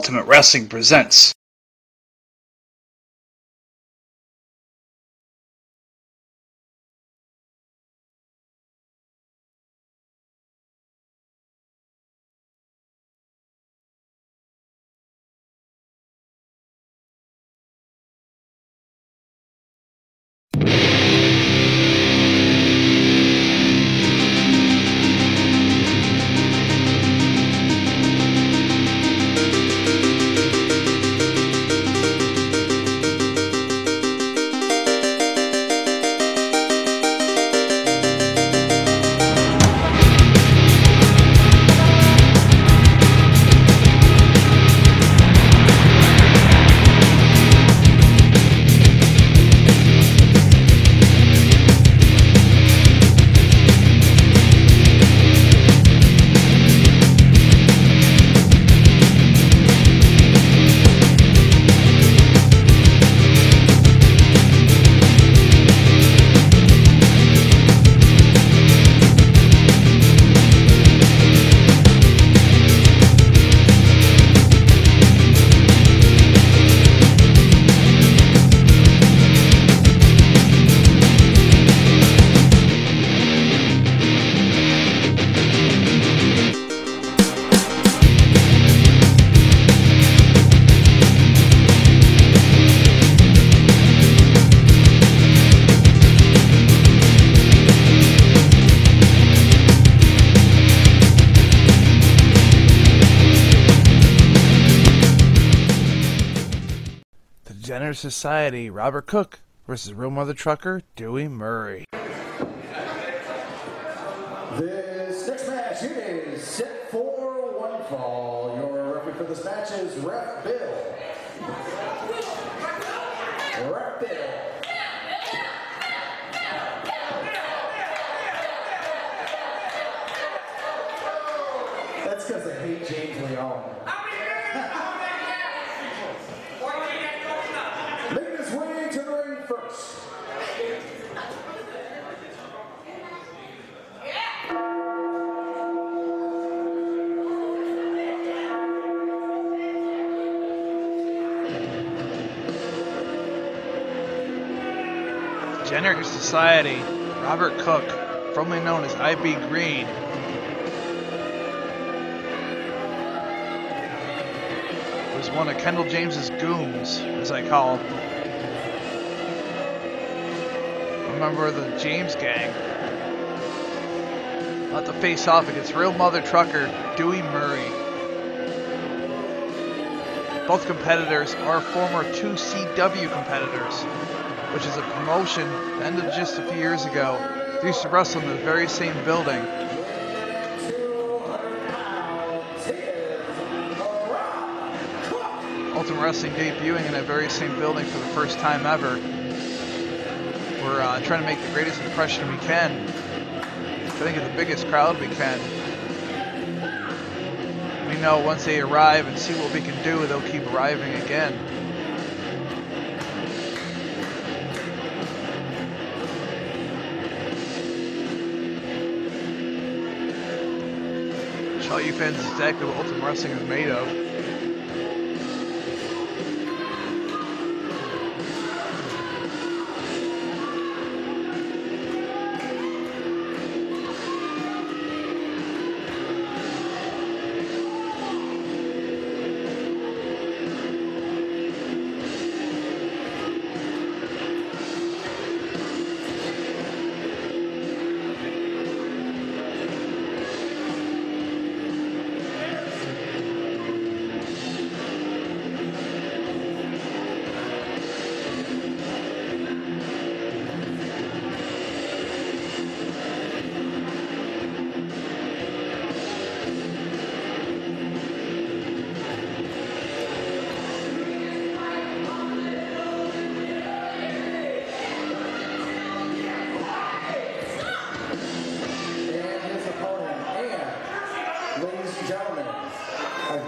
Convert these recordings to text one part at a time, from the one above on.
Ultimate Wrestling presents. Degenerate Society, Robert Cook versus Real Mother Trucker, Dewey Murray. This next match is set for one fall. Your referee for this match is Ref Bill. Ref Bill. That's because I hate James Leon. Making his way to the ring first. Degenerate Society, Robert Cook, formerly known as I.B. Green. Was one of Kendall James's goons, as I call him. A member of the James Gang. About to face off against Real Mother Trucker, Dewey Murray. Both competitors are former 2CW competitors, which is a promotion that ended just a few years ago. They used to wrestle in the very same building. Ultimate Wrestling debuting in that very same building for the first time ever. We're trying to make the greatest impression we can. I think of the biggest crowd we can. We know once they arrive and see what we can do, they'll keep arriving again. Show you fans exactly what Ultimate Wrestling is made of.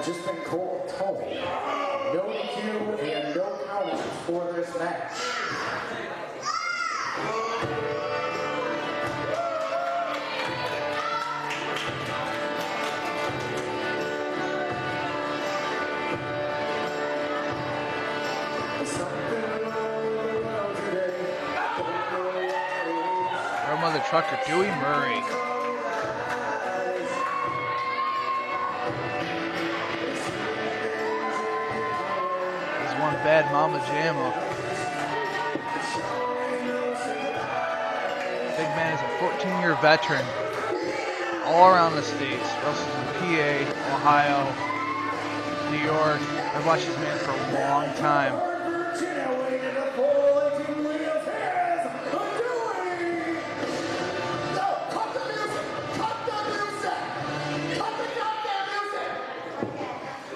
Just been told no DQ and no countouts for this match. trucker, Dewey Murray. He's one bad mama jamma. Big man is a 14-year veteran all around the states. Wrestles in PA, Ohio, New York. I've watched this man for a long time.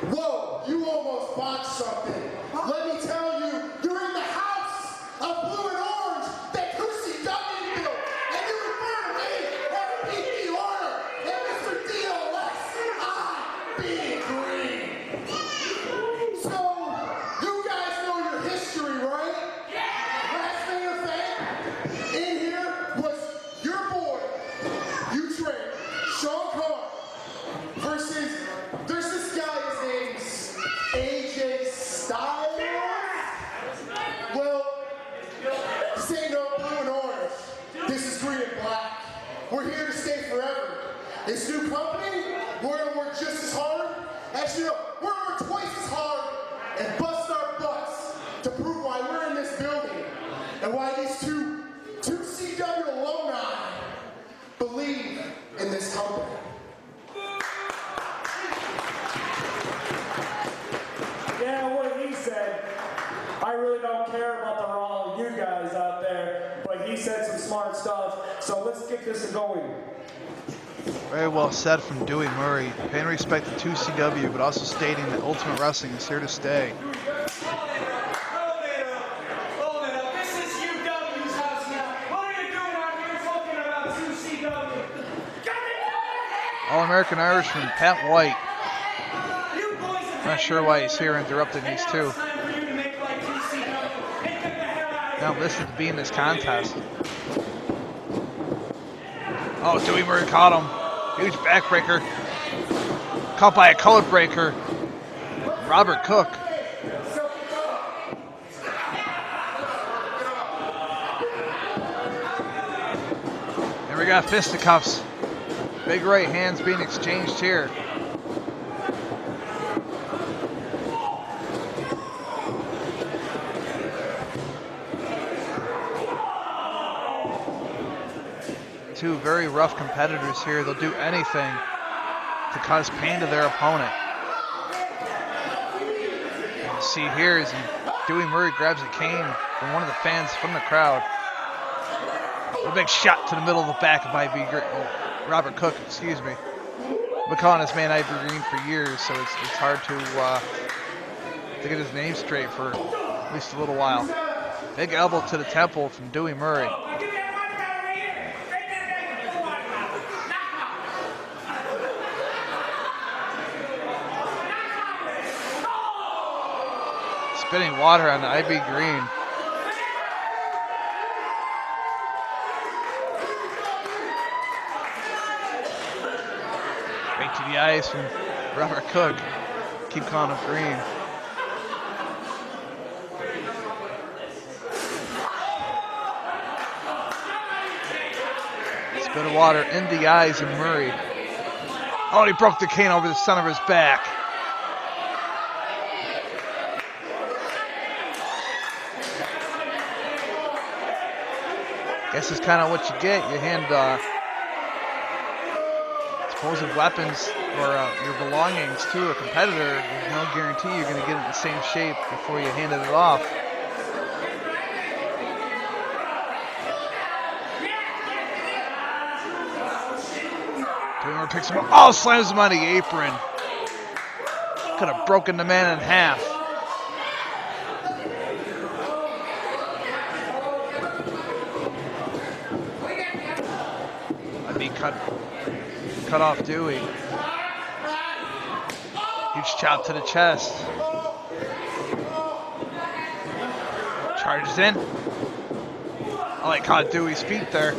Whoa, you almost botched something. Let me tell you, you're in the house of blue and orange that QCW built. And you refer to me as P.P. Horner and Mr. DOS. Being green. So, you guys know your history, right? Last thing to say, in here was your boy, you trained, Sean Carr, versus, there's this guy, his name's AJ Styles. Well, this ain't no blue and orange. This is green and black. We're here to stay forever. This new company, we're gonna work just as hard. Actually, no, we're gonna work twice as hard and bust our butts to prove why we're in this building and why these two CW alumni believe in this company. Yeah, what he said. I really don't care about the all you guys out there, but he said some smart stuff. So let's get this going. Very well said from Dewey Murray. Paying respect to 2CW, but also stating that Ultimate Wrestling is here to stay. Hold it up. This is UW's house now. What are you doing out here talking about 2CW? All-American Irishman Pat White. Not sure why he's here interrupting these two. Not listed to be in this contest. Oh, Dewey Murray caught him. Huge backbreaker. Caught by a color breaker. Robert Cook. And we got fisticuffs. Big right hands being exchanged here. Two very rough competitors here. They'll do anything to cause pain to their opponent. And you see here is Dewey Murray grabs a cane from one of the fans from the crowd. A big shot to the middle of the back of Robert Cook, excuse me. Been calling this man Ivy Green for years, so it's hard to get his name straight for at least a little while. Big elbow to the temple from Dewey Murray. Spitting water on the Ivy Green. Right to the eyes from Robert Cook. Keep calling him green. Spit of water in the eyes of Murray. Oh, he broke the cane over the center of his back. Guess it's kind of what you get. You hand supposed weapons or your belongings to a competitor. There's no guarantee you're going to get it in the same shape before you handed it off. Dewey picks him up. Oh, slams him on the apron. Could have broken the man in half. Cut off Dewey. Huge chop to the chest. Charges in. Oh, he caught Dewey's feet there.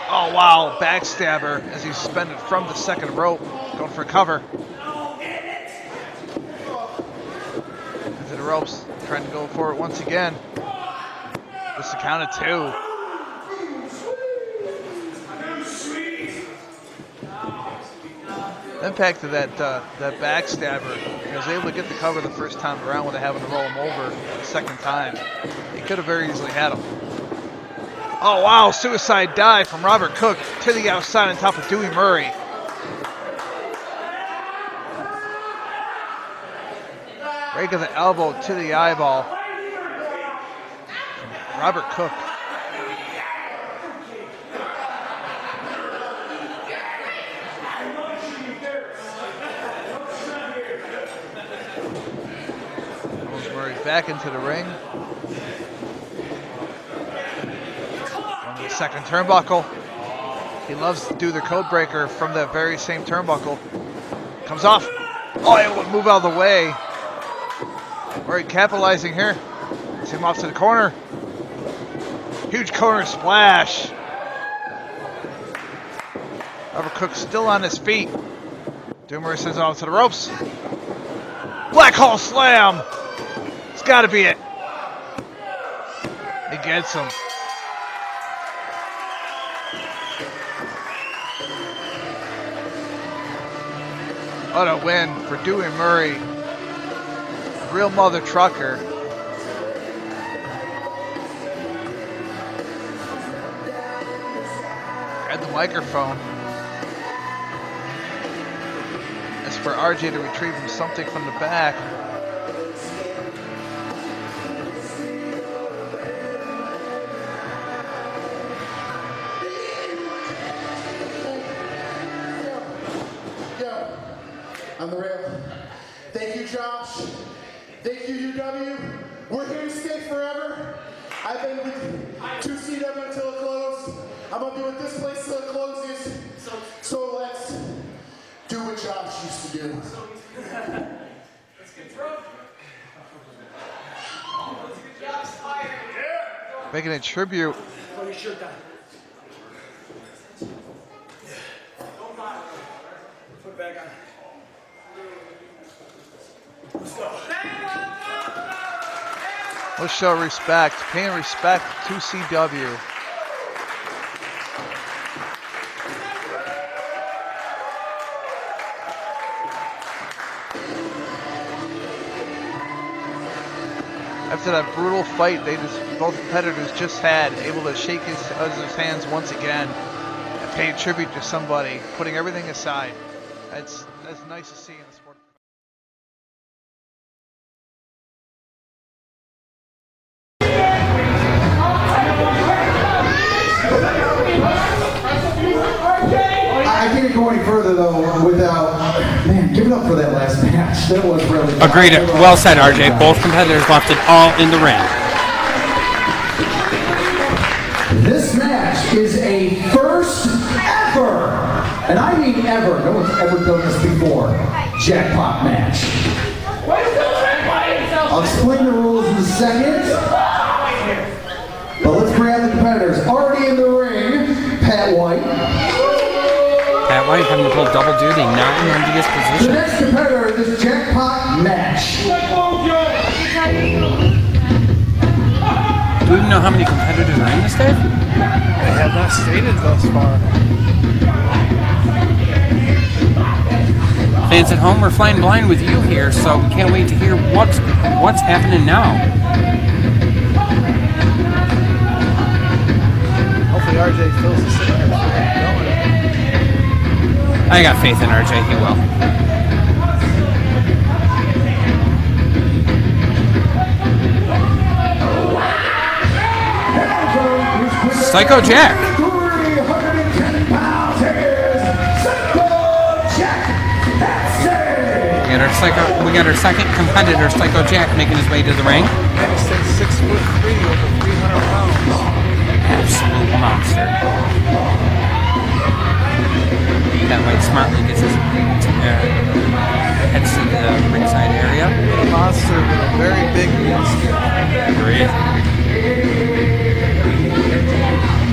Oh, wow. Backstabber as he's suspended from the second rope. Going for a cover. Into the ropes. Trying to go for it once again. This is a count of two. impact of that backstabber. He was able to get the cover the first time around without having to roll him over the second time. He could have very easily had him. Oh wow, suicide dive from Robert Cook to the outside on top of Dewey Murray. Rake of the elbow to the eyeball. Robert Cook. Murray back into the ring. On the second turnbuckle. He loves to do the code breaker from that very same turnbuckle. Comes off. Oh, it would move out of the way. Murray capitalizing here. See him off to the corner. Huge corner splash. Robert Cook still on his feet. Doomer sends off to the ropes. Black Hole Slam. It's got to be it. He gets him. What a win for Dewey Murray. Real mother trucker. Grab the microphone. As for RJ to retrieve him something from the back. Yo, on the rail. Thank you, Josh. Thank you, UW. We're here to stay forever. I've been with 2CW until it closed. I'm gonna be with this place till it closes. So let's do what Josh used to do. Let's get through. Making a tribute. Put your shirt down. Put it back on. Let's show respect. Paying respect to CW. After that brutal fight both competitors just had, able to shake each other's hands once again and pay tribute to somebody, putting everything aside. That's nice to see in the sport. I can't go any further though without, man, give it up for that last match. That was really fun. Agreed. Well said, RJ. Both competitors left it all in the ring. This match is a first ever, and I mean ever, no one's ever done this before, jackpot match. I'll explain the rules in a second, but let's bring out the competitors. Already in the ring, Pat White. Pat White having to pull double duty, not in Randy's The position. next competitor in this jackpot match. Do we even know how many competitors are in this, Dave? They have not stated thus far. Fans at home, we're flying blind with you here, so we can't wait to hear what's happening now. Hopefully RJ fills the center and going. I got faith in RJ, he will. Psycho Jack. 310 pounds, here's Psycho Jack. We got our second competitor, Psycho Jack, making his way to the ring. United States 6'3", over 300 pounds. Absolute monster. That White smartly gets his heads to the ringside area. A monster with a very big monster. Agreed.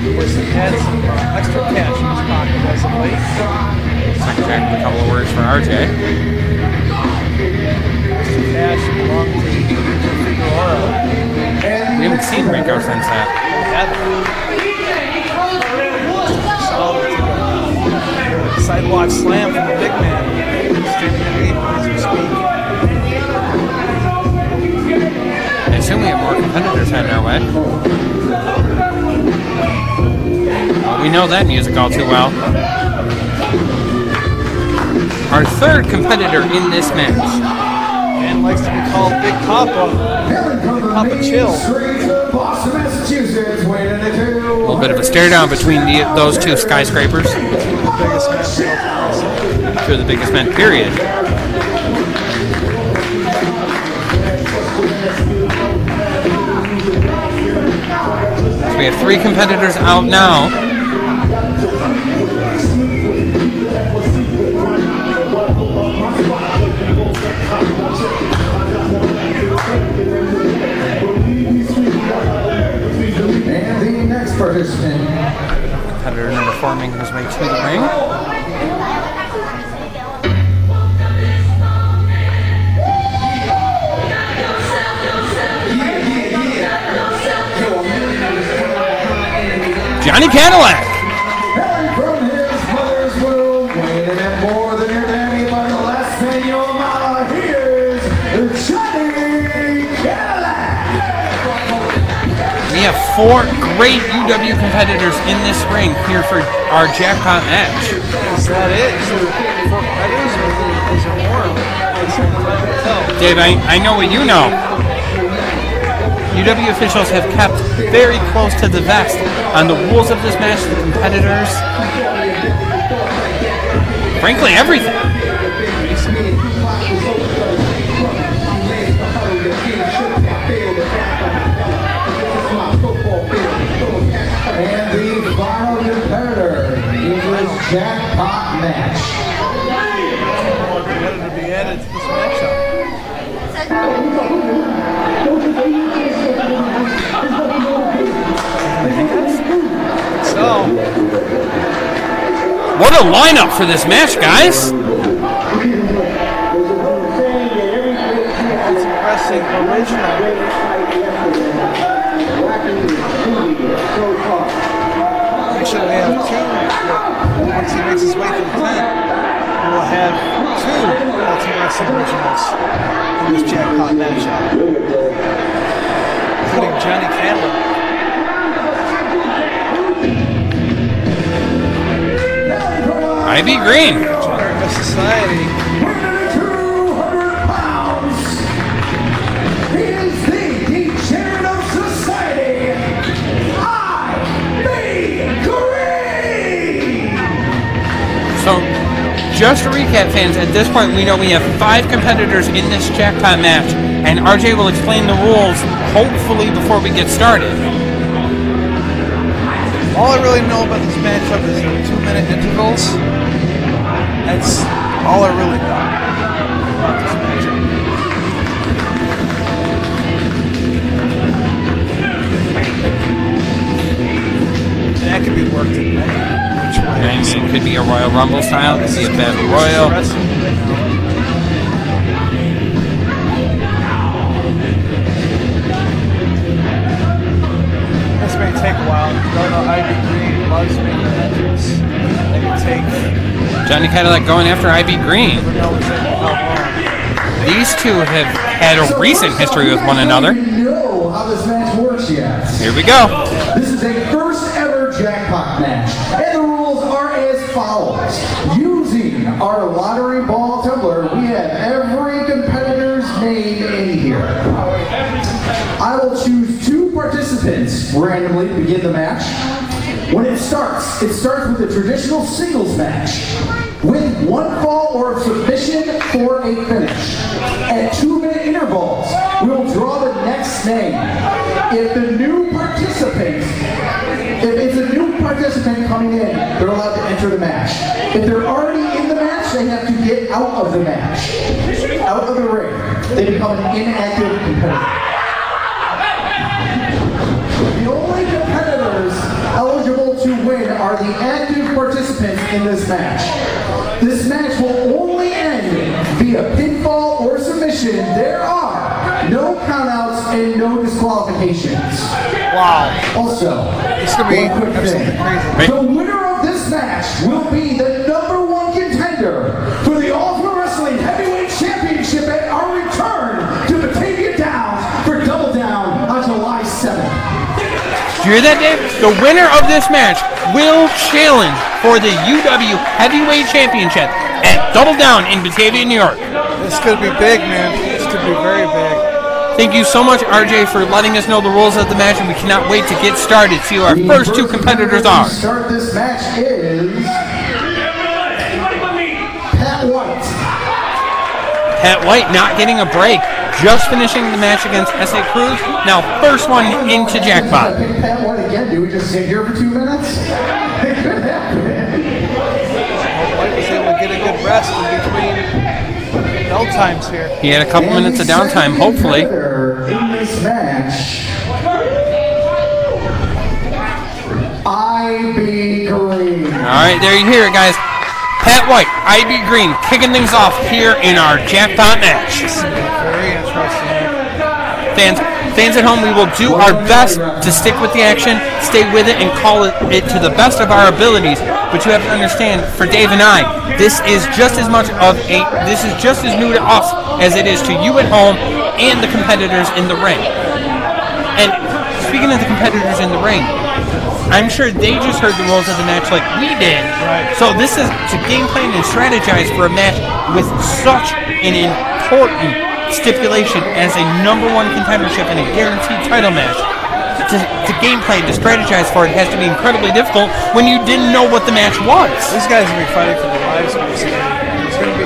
Of course, he had some extra cash in his pocket as of late. Psycho Jack with a couple of words for RJ. Extra cash belonged to Figueroa. We haven't seen Rico since that. Sidewalk slam from the big man. streaming underneath as we speak. I assume we have more competitors heading our way. We know that music all too well. Our third competitor in this match. And likes to be called Big Papa. Big Papa Chill. A little bit of a stare down between those two skyscrapers. Two of the biggest men, period. So we have 3 competitors out now. And the next participant. Competitor number 4 making his way to the ring. Johnny Cadillac. From his mother's womb, weighing in more than your daddy, but less than your mama. Here's Johnny Cadillac. We have 4 great UW competitors in this ring here for our jackpot match. Is that it? Is there 4 competitors or is there more? Dave, I know what you know. UW officials have kept very close to the vest on the rules of this match, the competitors, frankly, everything. And the final competitor in this jackpot match. More competitor to be added to this matchup. So, What a lineup for this match, guys! it's impressive original. Actually, we have 2. Once he makes his way through the tent, we'll have 2 Ultimate Wrestling originals in this jackpot matchup, including Johnny Cadillac. Ivy Green. America Society. 200 pounds. He is the Degenerate of Society. Ivy Green. So, just to recap, fans, at this point we know we have 5 competitors in this jackpot match, and RJ will explain the rules, hopefully, before we get started. All I really know about this matchup is 2-minute intervals. That's all I really know about this matchup. And that could be worked in many which I ways. mean, it could be a Royal Rumble style, it could be a Battle Royal. This may take a while. Don't know Ivy Green loves making entries. They can take. Johnny Cadillac going after Ivy Green. Never know exactly how long. These two have had a recent history with one another. You know how this match works yet. Here we go. This is a first ever jackpot match, and the rules are as follows. Using our lottery ball tumbler, we have every competitor's name in here. I will choose 2 participants randomly to begin the match. When it starts with a traditional singles match with 1 fall or submission for a finish. At 2-minute intervals, we'll draw the next name. If it's a new participant coming in, they're allowed to enter the match. If they're already in the match, they have to get out of the match, out of the ring. They become an inactive competitor. The only competitors eligible to win are the active participants in this match. This match will only end via pinfall or submission. There are no countouts and no disqualifications. Wow. Also, It's going to be one quick absolutely thing. crazy. The winner of this match will be the #1 contender for the Ultimate Wrestling Do you hear that, Dave? The winner of this match will challenge for the UW Heavyweight Championship at Double Down in Batavia, New York. This could be big, man. This could be very big. Thank you so much, RJ, for letting us know the rules of the match, and we cannot wait to get started. See who our first two competitors are. Start this match is Pat White. Pat White not getting a break, just finishing the match against S.A. Cruz. Now first one into Jackpot. Pick Pat White again. Do we just sit here for 2 minutes? It could happen. White was able to get a good rest in between bell times here. He had a couple minutes of downtime, hopefully. In this match, IB Green. All right, there you hear it, guys. Pat White, IB Green, kicking things off here in our Jackpot match. Very interesting. Fans at home, we will do our best to stick with the action, stay with it, and call it to the best of our abilities. But you have to understand, for Dave and I, this is just as new to us as it is to you at home and the competitors in the ring. And speaking of the competitors in the ring, I'm sure they just heard the rules of the match like we did. Right. So this is to game plan and strategize for a match with such an important stipulation as a #1 contendership in a guaranteed title match. To game plan, to strategize for it has to be incredibly difficult when you didn't know what the match was. These guys are going to be fighting for their lives. There's going to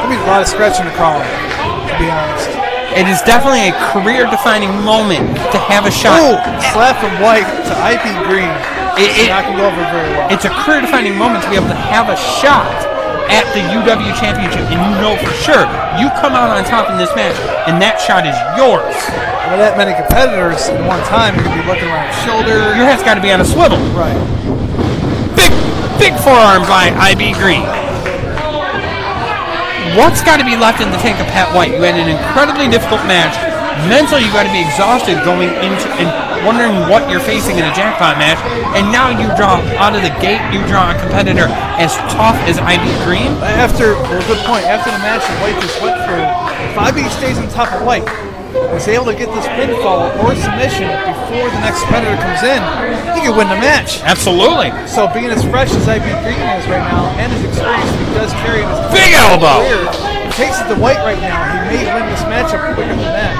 be a lot of scratching and crawling, to be honest. It is definitely a career-defining moment to have a shot. Ooh, slap from White to IB Green. It's not going to go over very well. It's a career-defining moment to be able to have a shot at the UW Championship, and you know for sure you come out on top in this match, and that shot is yours. With that many competitors at one time, you're going to be looking around your shoulder. Your head's got to be on a swivel. Right. Big forearm by IB Green. What's got to be left in the tank of Pat White? You had an incredibly difficult match. Mentally, you got to be exhausted going into and wondering what you're facing in a Jackpot match. And now you draw out of the gate, you draw a competitor as tough as IB Green. Good point. After the match that White just went through, if IB stays on top of White, is able to get this pinfall or submission before the next competitor comes in, he can win the match. Absolutely. So being as fresh as IB Green is right now, and his experience he does carry in his big elbow. Career, he takes it to White right now. He may win this matchup quicker than that.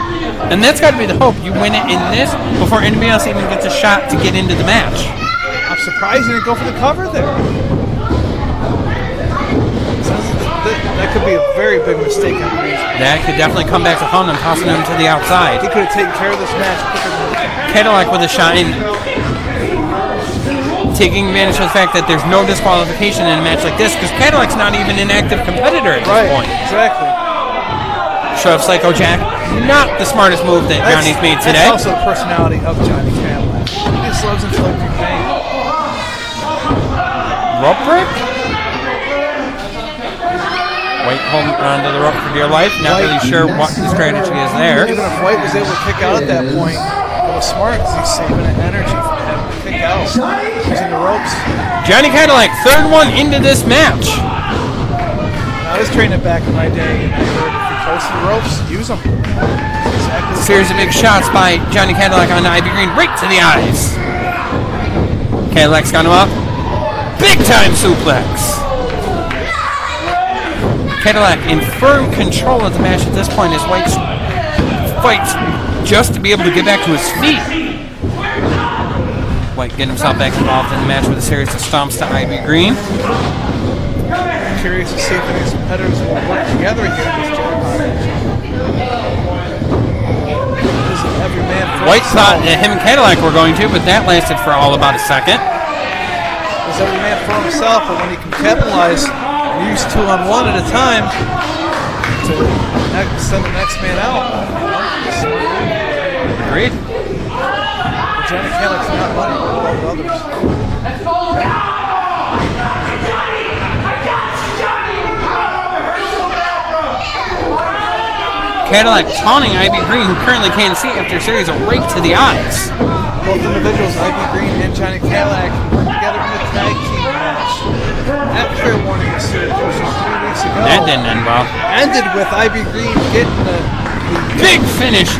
And that's got to be the hope. You win it in this before anybody else even gets a shot to get into the match. I'm surprised he didn't go for the cover there. That could be a very big mistake. That could definitely come back to haunt him, tossing him to the outside. He could have taken care of this match quicker than that. Cadillac with a shot in, taking advantage of the fact that there's no disqualification in a match like this, because Cadillac's not even an active competitor at this point. Exactly. Shove Psycho Jack, not the smartest move that Johnny's made today. That's also the personality of Johnny Cadillac. He just loves inflicting pain. Rope break? White holding onto the rope for dear life. Not really sure what the strategy is there. Even if White was able to kick out at that point, it was smart because he's saving energy from having to kick out using the ropes. Johnny Cadillac, third one into this match. I was training back in my day, and I heard if you're close to the ropes, use them. Exactly. Series of big shots by Johnny Cadillac on IB Green, right to the eyes. Cadillac's got him up. Big time suplex. Cadillac in firm control of the match at this point as White fights just to be able to get back to his feet. White getting himself back involved in the match with a series of stomps to IB Green. I'm curious to see if these competitors will work together here in this Jackpot match. Every man for White himself. thought that him and Cadillac were going to, but that lasted for all about a second. Is every man for himself, but when he can capitalize, use 2-on-1 at a time to send the next man out. Agreed. But Johnny Cadillac's not running with others. Cadillac taunting IB Green, who currently can't see after a series of right to the eyes. Both individuals, IB Green and Johnny Cadillac, worked together in a tag team match at Fair Warning Series 3 weeks ago. That didn't end well. Ended with IB Green getting the Big finish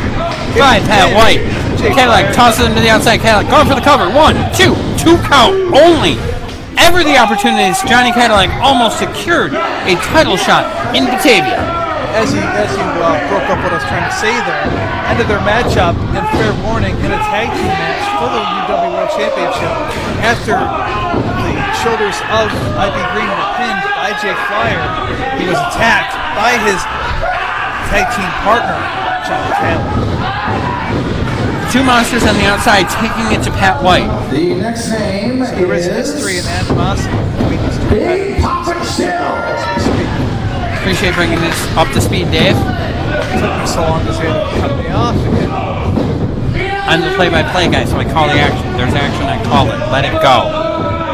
by Pat White. Cadillac tosses him to the outside. Cadillac going for the cover. 1, 2, 2 count only. Ever the opportunities, Johnny Cadillac almost secured a title shot in Batavia. As you broke up what I was trying to say there, ended their matchup in fair warning in a tag team match for the UW World Championship after the shoulders of IB Green were pinned by Jake Flyer. He was attacked by his tag team partner, Johnny Cadillac. Two monsters on the outside taking it to Pat White. The next name There is is history and animosity between these two Big Papa Chill. Appreciate bringing this up to speed, Dave. It took me so long to say to cut me off again. I'm the play-by-play guy, so I call the action. There's action, I call it. Let it go.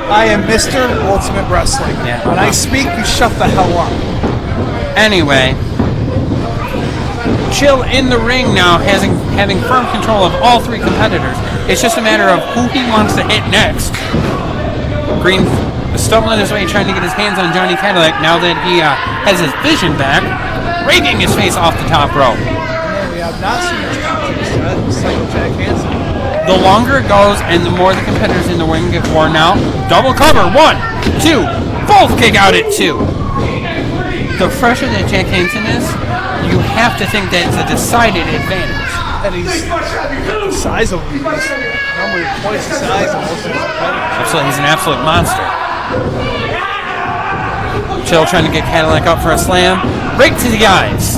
I am Mr. Ultimate Wrestling. Yeah. When I speak, you shut the hell up. Anyway, Chill in the ring now, having firm control of all three competitors. It's just a matter of who he wants to hit next. Green stumbling his way, trying to get his hands on Johnny Cadillac now that he has his vision back, raking his face off the top rope. We have not seen this Psycho Jack Hansen. The longer it goes and the more the competitors in the ring get worn out, double cover, 1, 2, both kick out at 2. The fresher that Jack Hansen is, you have to think that it's a decided advantage. And he's the size of him. He's normally twice the size of most of his competitors. Absolutely, he's an absolute monster. Chill trying to get Cadillac up for a slam. Right to the eyes.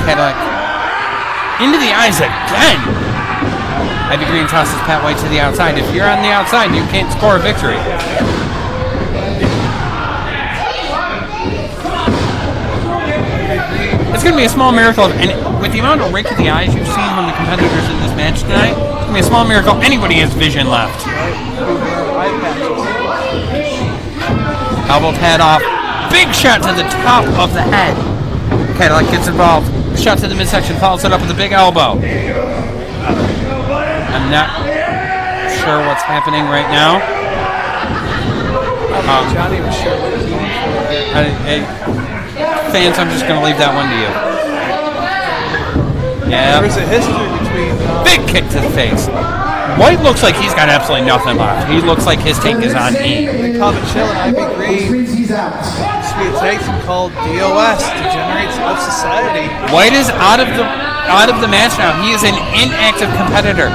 Cadillac into the eyes again. Ivy Green tosses Pat White to the outside. If you're on the outside, you can't score a victory. It's going to be a small miracle, and with the amount of rake of the eyes you've seen from the competitors in this match tonight, it's going to be a small miracle anybody has vision left. Elbow pad off. Big shot to the top of the head. Cadillac gets involved. Shot to the midsection, follows it up with a big elbow. I'm not sure what's happening right now. Johnny was sure what he was doing. Fans, I'm just going to leave that one to you. Yeah. There's a history between... Big kick to the face. White looks like he's got absolutely nothing left. He looks like his tank is on E. They call it Chill and Ivy Green. He's out. Used to be a tag team called DOS, Degenerates of Society. White is out of the match now. He is an inactive competitor.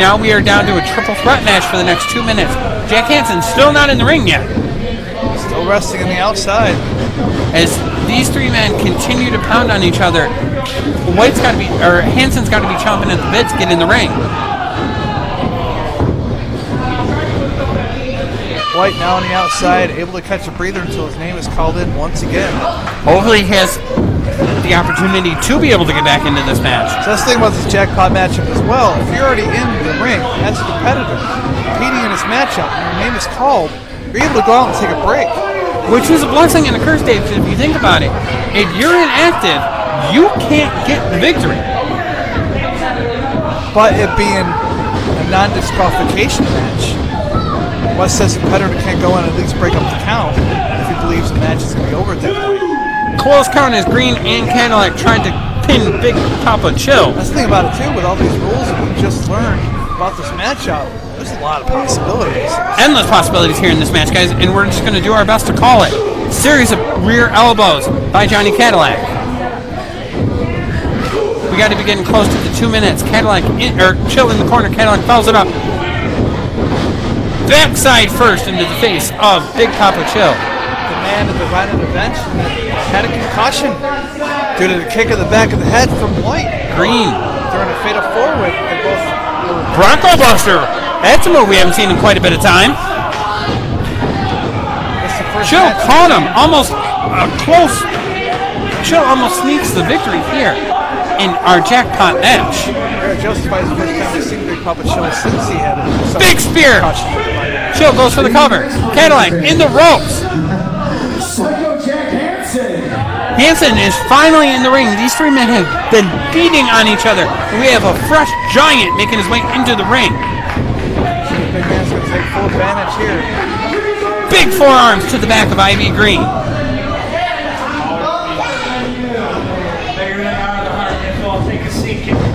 Now we are down to a triple threat match for the next 2 minutes. Jack Hansen still not in the ring yet. Still resting on the outside. As these three men continue to pound on each other, Hansen's got to be chomping at the bit to get in the ring. White now on the outside, able to catch a breather until his name is called in once again. Hopefully he has the opportunity to be able to get back into this match. So let's think about this jackpot matchup as well. If you're already in the ring as a competitor, competing in this matchup, and your name is called, you're able to go out and take a break. Which is a blessing and a curse, Dave, because if you think about it, if you're inactive, you can't get the victory. But it being a non-disqualification match, West says the competitor can't go in and at least break up the count if he believes the match is going to be over at that point. Close count as Green and Cadillac trying to pin Big Papa Chill. That's the thing about it too, with all these rules that we just learned about this matchup, there's a lot of possibilities. Endless possibilities here in this match, guys, and we're just going to do our best to call it. Series of rear elbows by Johnny Cadillac. We got to be getting close to the 2 minutes. Chill in the corner. Cadillac fouls it up. Backside first into the face of Big Papa Chill. The man at the right of the bench had a concussion due to the kick of the back of the head from White. Green. During a fatal four-way, they both were... Bronco Buster. That's a move we haven't seen in quite a bit of time. Chill caught him. Almost close. Chill almost sneaks the victory here in our jackpot match. Justifies the first time we've seen Big Papa Chill since he had a big spear. Chill goes for the cover. Cadillac in the ropes. Psycho Jack Hansen. Hansen is finally in the ring. These three men have been beating on each other. We have a fresh giant making his way into the ring. Big man's going to take full advantage here. Big forearms to the back of Ivy Green.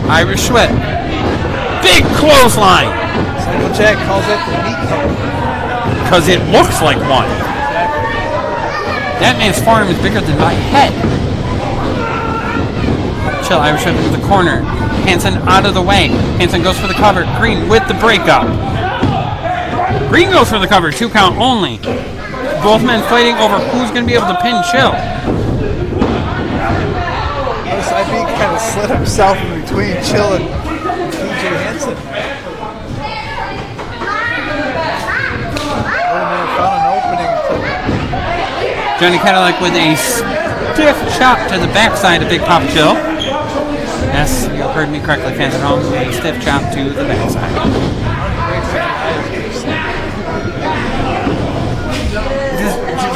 Irish whip. Big clothesline. Psycho Jack calls it the meat hook. Because it looks like one. That man's forearm is bigger than my head. Chill, Irish whip into the corner. Hanson out of the way. Hanson goes for the cover. Green with the breakup. Green goes for the cover. 2 count only. Both men fighting over who's going to be able to pin Chill. Notice IB kind of slid himself in between Chill and TJ Hansen. Found an opening. Johnny Cadillac with a stiff chop to the backside of Big Papa Chill. Yes, you heard me correctly, fans at home. A stiff chop to the backside.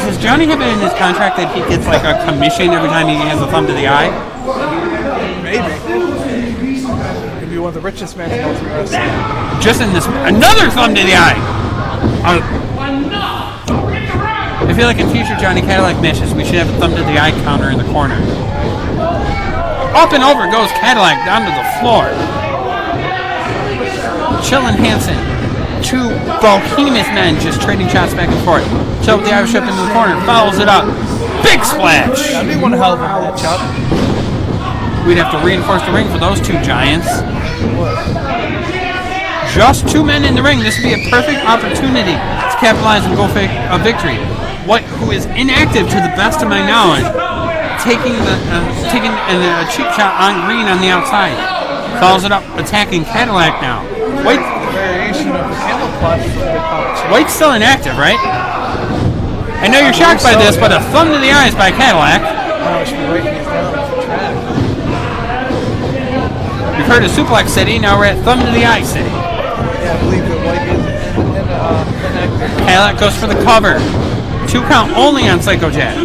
Does Johnny have it in his contract that he gets like a commission every time he has a thumb to the eye? Maybe. Maybe one of the richest men in North America. Just in this, another thumb to the eye. I feel like in future Johnny Cadillac matches, we should have a thumb to the eye counter in the corner. Up and over goes Cadillac down to the floor. Chill and Hansen, 2 behemoth men just trading shots back and forth. Chill with the Irish whip into the corner, follows it up. Big splash! That'd be one hell of a matchup. We'd have to reinforce the ring for those 2 giants. Just 2 men in the ring. This would be a perfect opportunity to capitalize and go for a victory. White, who is inactive to the best of my knowledge, taking a cheap shot on Green on the outside. Follows it up, attacking Cadillac now. White, Variation of the camel clutch from Big Papa Chill. White's still inactive, right? I know you're shocked by this, but a thumb to the eyes by Cadillac. Oh, should be writing these down for the track. We've heard of Suplex City, now we're at Thumb to the Eye City. Yeah, I believe that White is inactive. Cadillac goes for the cover. 2 count only on Psycho Jack.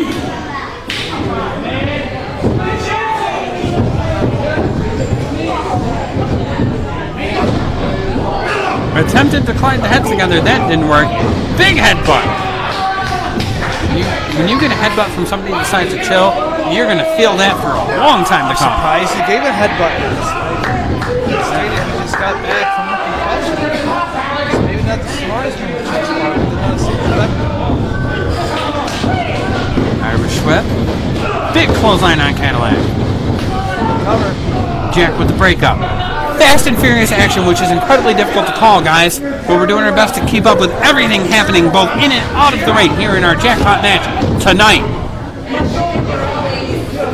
Attempted to collide the heads together, that didn't work. Big headbutt. When you get a headbutt from somebody the size of Chill, you're going to feel that for a long time to come. Surprised he gave a headbutt. He stated he just got back from a concussion. So maybe not the smartest thing to check out. Did not see the Irish whip. Big clothesline on Cadillac. cover. Jack with the breakup. Fast and furious action, which is incredibly difficult to call, guys, but we're doing our best to keep up with everything happening both in and out of the ring here in our jackpot match tonight.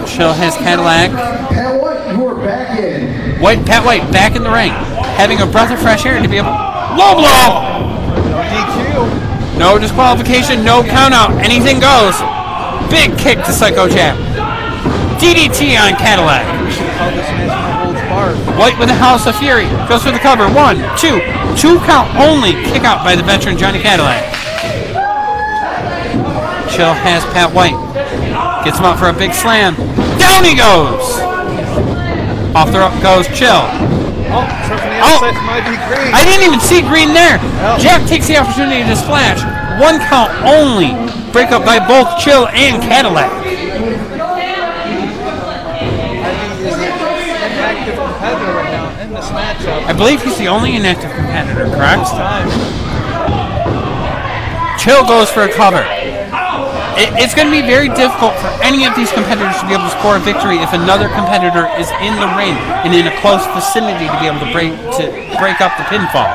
Chill has Cadillac. Pat White, you are back in. Pat White back in the ring, having a breath of fresh air to be able. Low blow! No DQ. No disqualification, no count out, anything goes. Big kick to Psycho Jack. DDT on Cadillac. We should call this match No Holds Barred. White with the House of Fury. Goes for the cover. 1, 2. 2 count only. Kick out by the veteran Johnny Cadillac. Chill has Pat White. Gets him up for a big slam. Down he goes. Off the rope goes Chill. Oh, from the outside might be Green. I didn't even see Green there. Oh. Jack takes the opportunity to splash. 1 count only. Break up by both Chill and Cadillac. Inactive competitor right now in this matchup. I believe he's the only inactive competitor, correct? This time. Chill goes for a cover. It's going to be very difficult for any of these competitors to be able to score a victory if another competitor is in the ring and in a close vicinity to be able to break up the pinfall.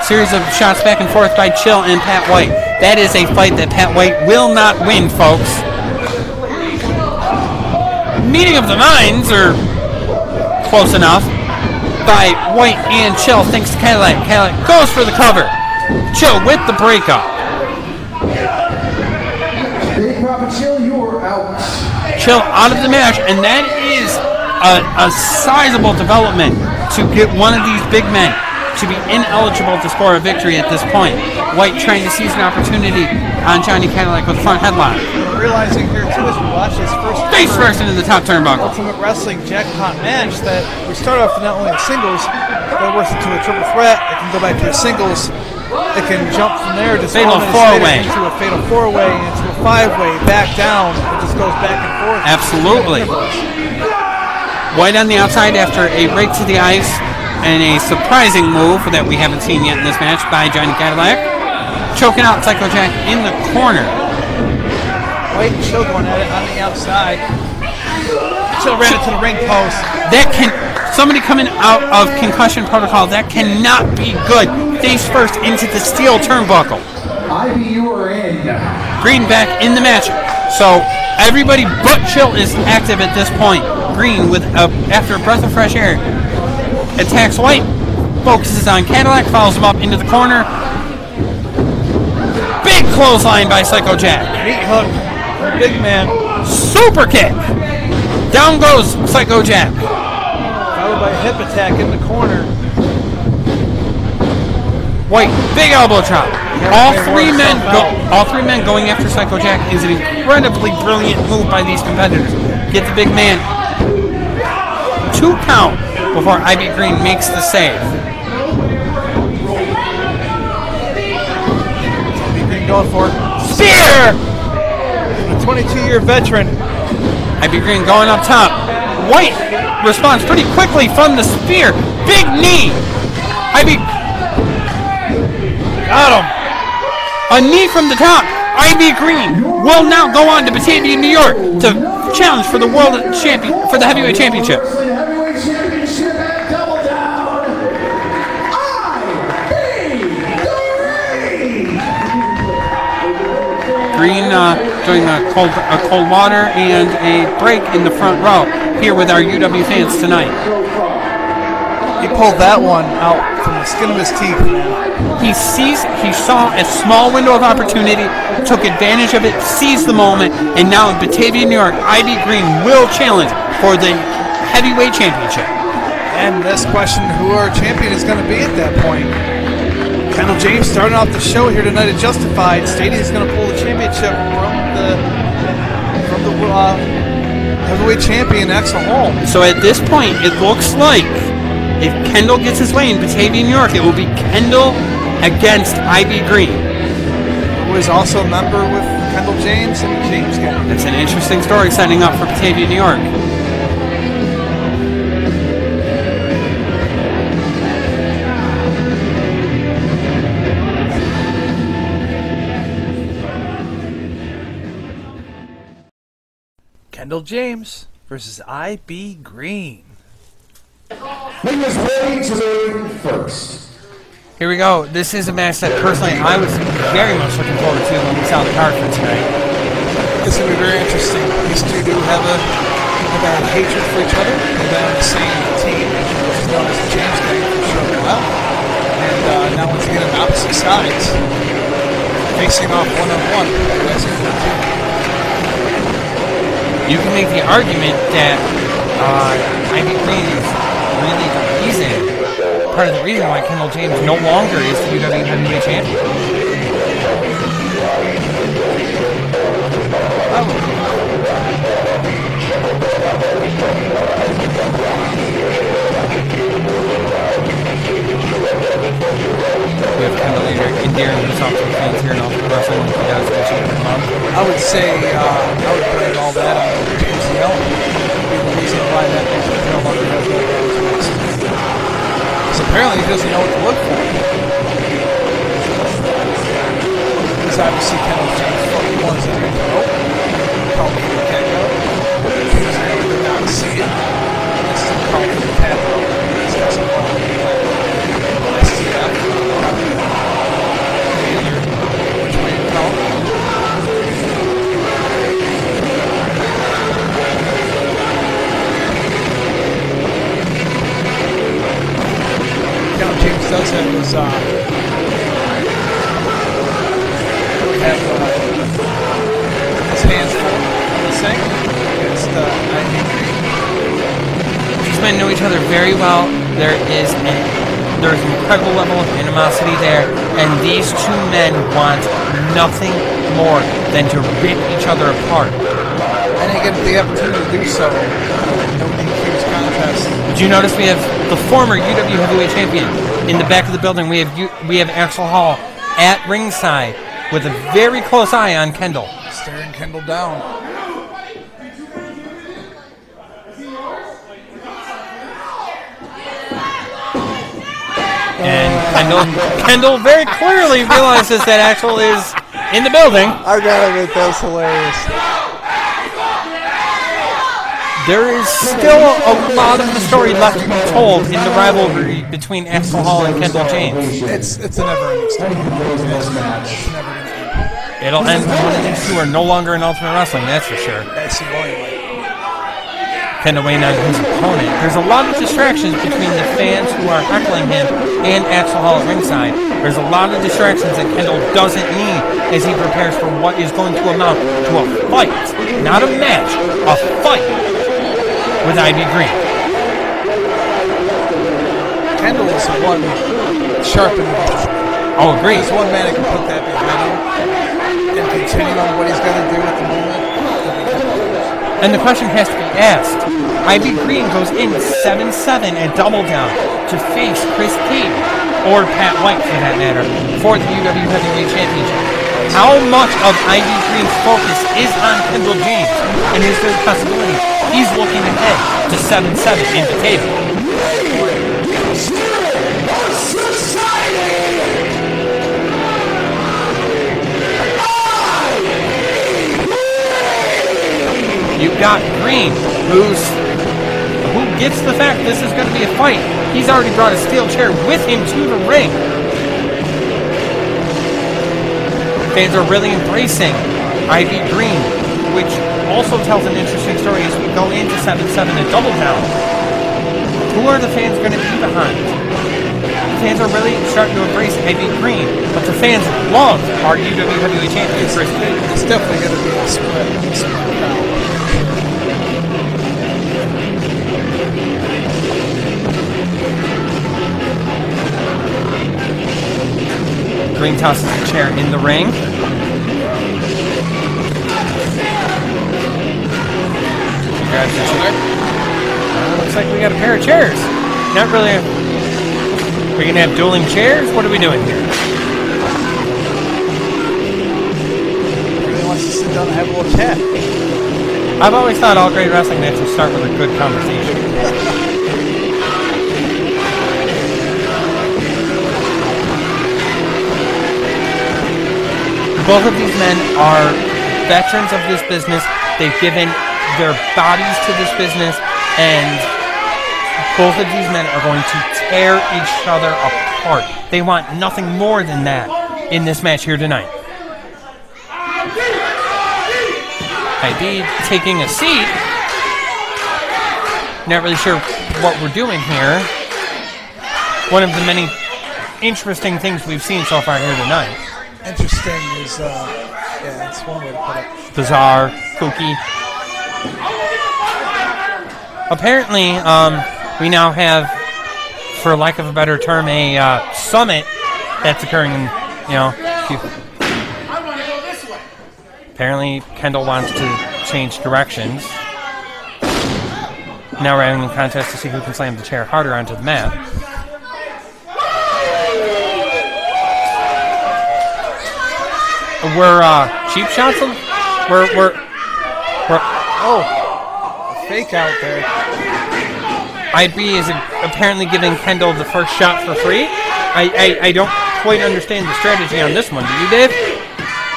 Series of shots back and forth by Chill and Pat White. That is a fight that Pat White will not win, folks. Meeting of the minds, or close enough, by White and Chill thanks to Cadillac. Cadillac goes for the cover. Chill with the breakup. Big Papa Chill, you are out. Chill out of the match, and that is a sizable development to get one of these big men to be ineligible to score a victory at this point. White trying to seize an opportunity on Johnny Cadillac with a front headlock. We're realizing here too as we watch this Face first into the top turnbuckle. Ultimate Wrestling jackpot match that we start off not only in singles, but it works into a triple threat. It can go back to a singles. It can jump from there to fatal four-way, into a fatal four-way, into a five-way, back down. It just goes back and forth. Absolutely. White on the outside after a rake to the ice and a surprising move that we haven't seen yet in this match by Johnny Cadillac. Choking out Psycho Jack in the corner. White and Chill going at it on the outside. Chill ran it to the ring post. Somebody coming out of concussion protocol, that cannot be good. Face first into the steel turnbuckle. Ivy, you are in. Green back in the match. So everybody but Chill is active at this point. Green, with after a breath of fresh air, attacks White, focuses on Cadillac, follows him up into the corner. Big clothesline by Psycho Jack. Meat hook, big man. Super kick. Down goes Psycho Jack. Followed by a hip attack in the corner. White, big elbow drop. All three men going after Psycho Jack is an incredibly brilliant move by these competitors. Get the big man. 2 count before Ivy Green makes the save. Ivy Green going for it. Spear! A 22-year veteran. Ivy Green going up top. White responds pretty quickly from the spear. Big knee. Ivy got him. A knee from the top. Ivy Green will now go on to Batavia, New York to challenge for the the heavyweight championship. Heavyweight championship at Double Down. Green doing a cold water and a break in the front row here with our UW fans tonight. He pulled that one out from the skin of his teeth, man. He saw a small window of opportunity, took advantage of it, seized the moment, and now in Batavia, New York, Ivy Green will challenge for the heavyweight championship. And let's question who our champion is going to be at that point. Kendall James starting off the show here tonight at Justified, stating he's going to pull the championship from the heavyweight champion Axel Holmes. So at this point, it looks like if Kendall gets his way in Batavia, New York, it will be Kendall against Ivy Green, who is also a member with Kendall James and James Gang. It's an interesting story setting up for Batavia, New York. Kendall James versus I.B. Green. Make us ready to the first. Here we go. This is a match that personally I was very much looking forward to when we saw the card for tonight. It's going to be very interesting. These two do have a hatred for each other. They've been on the same team, which is known as the James Gang for sure as well. And now once again on opposite sides, facing off one-on-one. You can make the argument that Ivy Green is really the reason, part of the reason why Kendall James no longer is the UW Heavyweight Champion. We have Kendall endearing himself to the fans here and also wrestling like he does when she comes up. I would say I would blame all that on James Young. Would be the reason why that makes me feel like he doesn't know what he wants to do. Because apparently he doesn't know what to look for. Because obviously Kendall James thought he was in the rope. Called for the get-go. James Young did not see it. This is called for the tap rope. This has some problem with that. STF. Which way to call it? James does have his hands full, let's say, against Ivy Green. These men know each other very well. There is an incredible level of animosity there, and these two men want nothing more than to rip each other apart. And they get the opportunity to do so. No DQ's contest. Did you notice we have the former UW Heavyweight Champion in the back of the building? We have Axel Hall at ringside with a very close eye on Kendall. Staring Kendall down. Kendall very clearly realizes that Axel is in the building. I gotta admit, that was hilarious. There is still a lot of the story left to be told in the rivalry between Axel Hall and Kendall James. It's a never-ending story. It's never gonna end. It'll end when one of these two are no longer in Ultimate Wrestling, that's for sure. That's the only way. Kendall weighing on his opponent. There's a lot of distractions between the fans who are heckling him and Axel Hall at ringside. There's a lot of distractions that Kendall doesn't need as he prepares for what is going to amount to a fight. Not a match, a fight with Ivy Green. Kendall is the one sharp in the ball. Oh, agreed. There's one man that can put that behind him and continue on what he's going to do at the moment. And the question has to be asked. Ivy Green goes in 7-7 at Double Down to face Chris Cade, or Pat White for that matter, for the UW Heavyweight Championship. How much of Ivy Green's focus is on Kendall James? And is there a possibility he's looking ahead to 7-7 in the table? You've got Green, who gets the fact this is going to be a fight. He's already brought a steel chair with him to the ring. Fans are really embracing Ivy Green, which also tells an interesting story as we go into 7-7 and Double Down. Who are the fans going to be behind? The fans are really starting to embrace Ivy Green, but the fans love our UW Heavyweight Champion, Chris Cade. It's definitely going to be a split crowd. Green tosses the chair in the ring. He grabs the chair. Looks like we got a pair of chairs. Not really. We're going to have dueling chairs? What are we doing here? Really wants to sit down and have a little chat. I've always thought all great wrestling matches start with a good conversation. Both of these men are veterans of this business. They've given their bodies to this business, and both of these men are going to tear each other apart. They want nothing more than that in this match here tonight. Ivy taking a seat. Not really sure what we're doing here. One of the many interesting things we've seen so far here tonight. Interesting is, yeah, that's one way to put it. Bizarre, kooky. Apparently, we now have, for lack of a better term, a summit that's occurring in, I want to go this way. Apparently, Kendall wants to change directions. Now we're having a contest to see who can slam the chair harder onto the mat. We're cheap shots. We're fake out there. IB is apparently giving Kendall the first shot for free. I don't quite understand the strategy on this one. Do you, Dave?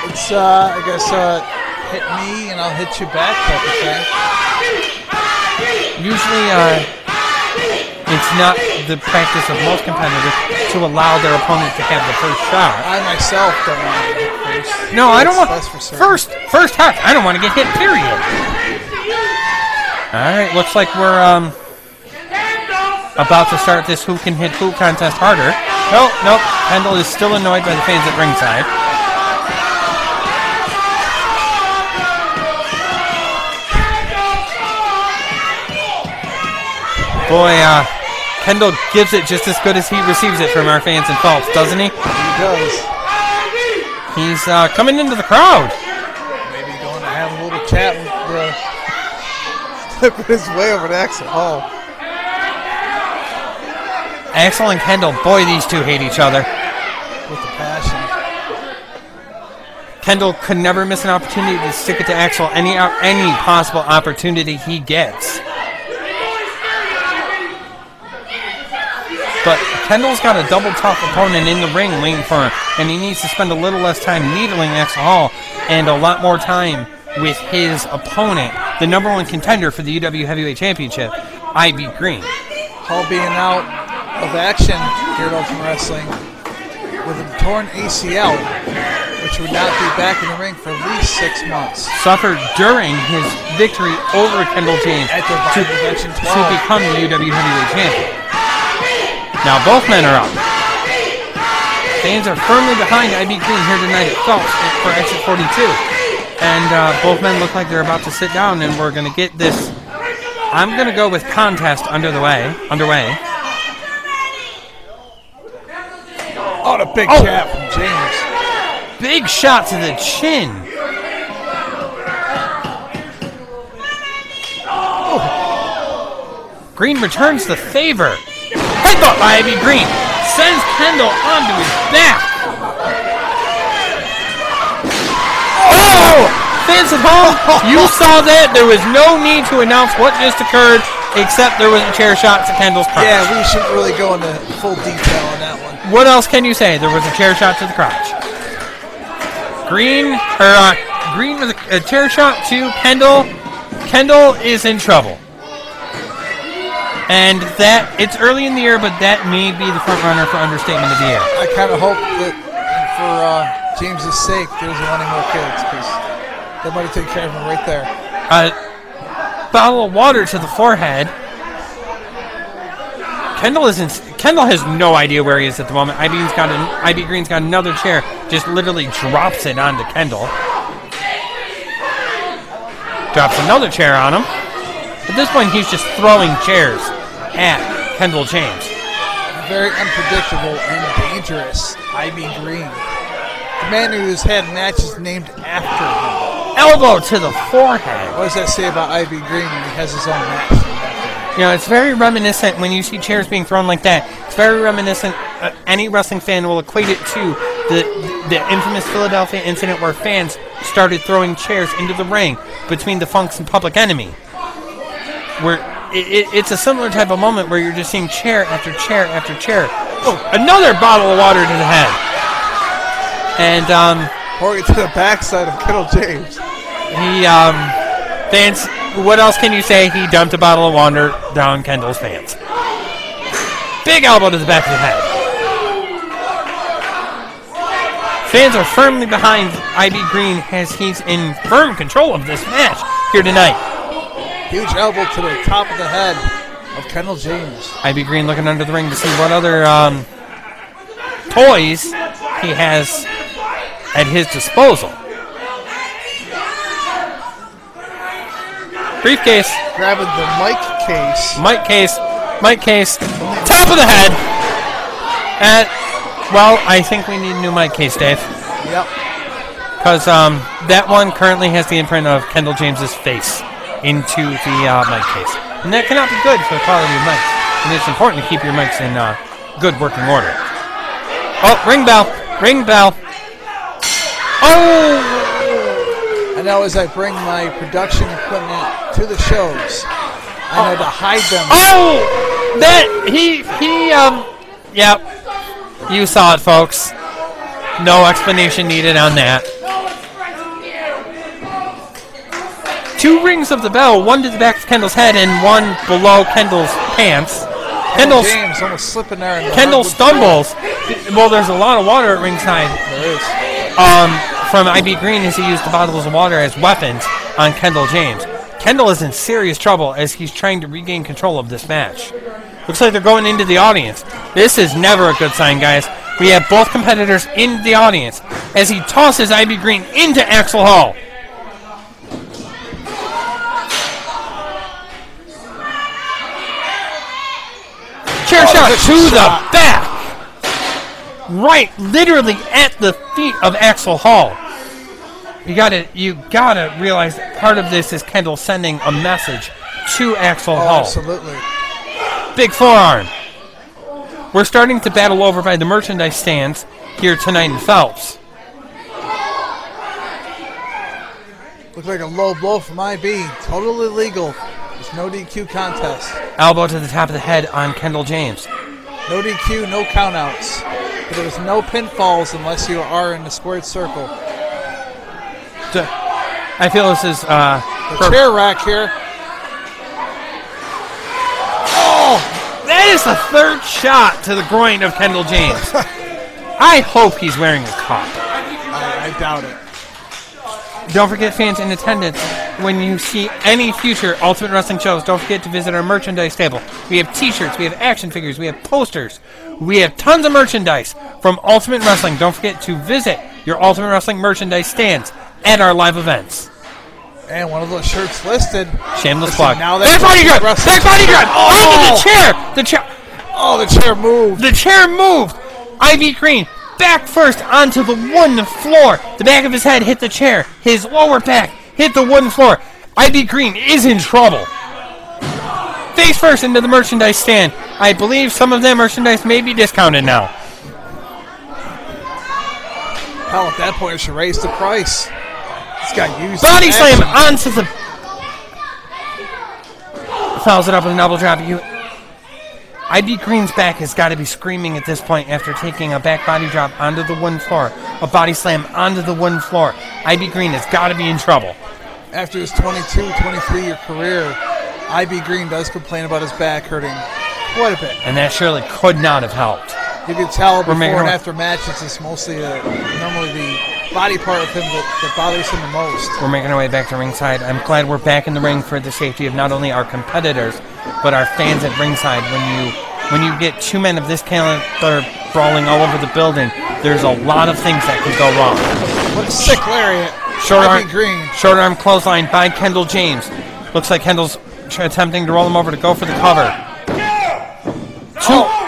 It's I guess hit me and I'll hit you back type of thing. Usually, it's not the practice of most competitors to allow their opponent to have the first shot. I myself don't want to get hit first. No, I don't want first heck. I don't want to get hit. Period. All right, looks like we're about to start this who can hit who contest harder. Nope. Kendall is still annoyed by the fans at ringside. Boy, Kendall gives it just as good as he receives it from our fans and folks, doesn't he? He does. He's coming into the crowd. Maybe going to have a little chat with his way over to Axel Hall. Axel and Kendall, boy, these two hate each other. With the passion. Kendall could never miss an opportunity to stick it to Axel any possible opportunity he gets. But Kendall's got a double tough opponent in the ring waiting for him, and he needs to spend a little less time needling Axel Hall and a lot more time with his opponent, the number one contender for the UW Heavyweight Championship, IB Green. Hall being out of action here at Ultimate Wrestling with a torn ACL, which would not be back in the ring for at least 6 months. Suffered during his victory over Kendall James At the Convention 12. to become the UW Heavyweight Champion. Now both men are up. Fans are firmly behind IB Green here tonight at Phelps for Exit 42. And both men look like they're about to sit down, and we're going to get this. I'm going to go with contest underway. Oh, the big jab from James. Big shot to the chin. Green returns the favor. Headbutt by IB Green. Sends Kendall onto his back. Oh! Fans at home, you saw that. There was no need to announce what just occurred, except there was a chair shot to Kendall's crotch. Yeah, we shouldn't really go into full detail on that one. What else can you say? There was a chair shot to the crotch. Green with a chair shot to Kendall. Kendall is in trouble. And that, it's early in the year, but that may be the front runner for understatement of the year. I kind of hope that for James's sake, there's any more kids, because they might take care of him right there. Bottle of water to the forehead. Kendall has no idea where he is at the moment. IB Green's got another chair, just literally drops it onto Kendall. Drops another chair on him. At this point, he's just throwing chairs at Kendall James. Very unpredictable and dangerous, IB Green. The man who's had matches named after him. Elbow to the forehead. What does that say about IB Green when he has his own match? You know, it's very reminiscent when you see chairs being thrown like that. It's very reminiscent. Any wrestling fan will equate it to the infamous Philadelphia incident where fans started throwing chairs into the ring between the Funks and Public Enemy. Where it's a similar type of moment where you're just seeing chair after chair after chair. Oh, another bottle of water to the head. And Or to the backside of Kendall James. Fans, what else can you say? He dumped a bottle of water down Kendall's pants. Big elbow to the back of the head. Fans are firmly behind IB Green as he's in firm control of this match here tonight. Huge elbow to the top of the head of Kendall James. IB Green looking under the ring to see what other toys he has at his disposal. Briefcase. Grabbing the mic case. Mic case. Top of the head. Well, I think we need a new mic case, Dave. Yep. Because that one currently has the imprint of Kendall James's face into the mic case. And that cannot be good for the quality of mics. And it's important to keep your mics in good working order. Oh, ring bell. Ring bell. Oh! I know as I bring my production equipment to the shows, I know to hide them. Oh! Yep. You saw it, folks. No explanation needed on that. 2 rings of the bell, one to the back of Kendall's head and one below Kendall's pants. James almost slipping there. Kendall stumbles. Well, there's a lot of water at ringside. There is. From IB Green as he used the bottles of water as weapons on Kendall James. Kendall is in serious trouble as he's trying to regain control of this match. Looks like they're going into the audience. This is never a good sign, guys. We have both competitors in the audience as he tosses IB Green into Axel Hall. Chair shot to the back. Right, literally at the feet of Axel Hall. You gotta realize that part of this is Kendall sending a message to Axel Hall. Absolutely. Big forearm. We're starting to battle over by the merchandise stands here tonight in Phelps. Looked like a low blow from IB. Totally legal. There's no DQ contest. Elbow to the top of the head on Kendall James. No DQ, no countouts. But there's no pinfalls unless you are in the squared circle. I feel this is The chair rack here. Oh, that is the third shot to the groin of Kendall James. I hope he's wearing a cup. I doubt it. Don't forget, fans in attendance, when you see any future Ultimate Wrestling shows, don't forget to visit our merchandise table. We have t-shirts, we have action figures, we have posters. We have tons of merchandise from Ultimate Wrestling. Don't forget to visit your Ultimate Wrestling merchandise stands at our live events. And one of those shirts listed. Shameless Listen, plug. now Back body grab! Back body grab! Onto the chair! Oh, the chair moved. The chair moved! Ivy Green, back first onto the wooden floor. The back of his head hit the chair. His lower back hit the wooden floor. Ivy Green is in trouble. Face first into the merchandise stand. I believe some of that merchandise may be discounted now. Hell, at that point, it should raise the price. This guy used Body slam onto the... Fouls it up with an elbow drop. Ivy Green's back has got to be screaming at this point after taking a back body drop onto the wooden floor. A body slam onto the wooden floor. Ivy Green has got to be in trouble. After his 22, 23-year career, Ivy Green does complain about his back hurting quite a bit. And that surely could not have helped. You can tell before and after matches, it's mostly normally the body part of him that bothers him the most. We're making our way back to ringside. I'm glad we're back in the ring for the safety of not only our competitors, but our fans at ringside. When you get two men of this caliber brawling all over the building, there's a lot of things that could go wrong. What a sick lariat. Short arm clothesline by Kendall James. Looks like Kendall's attempting to roll him over to go for the cover.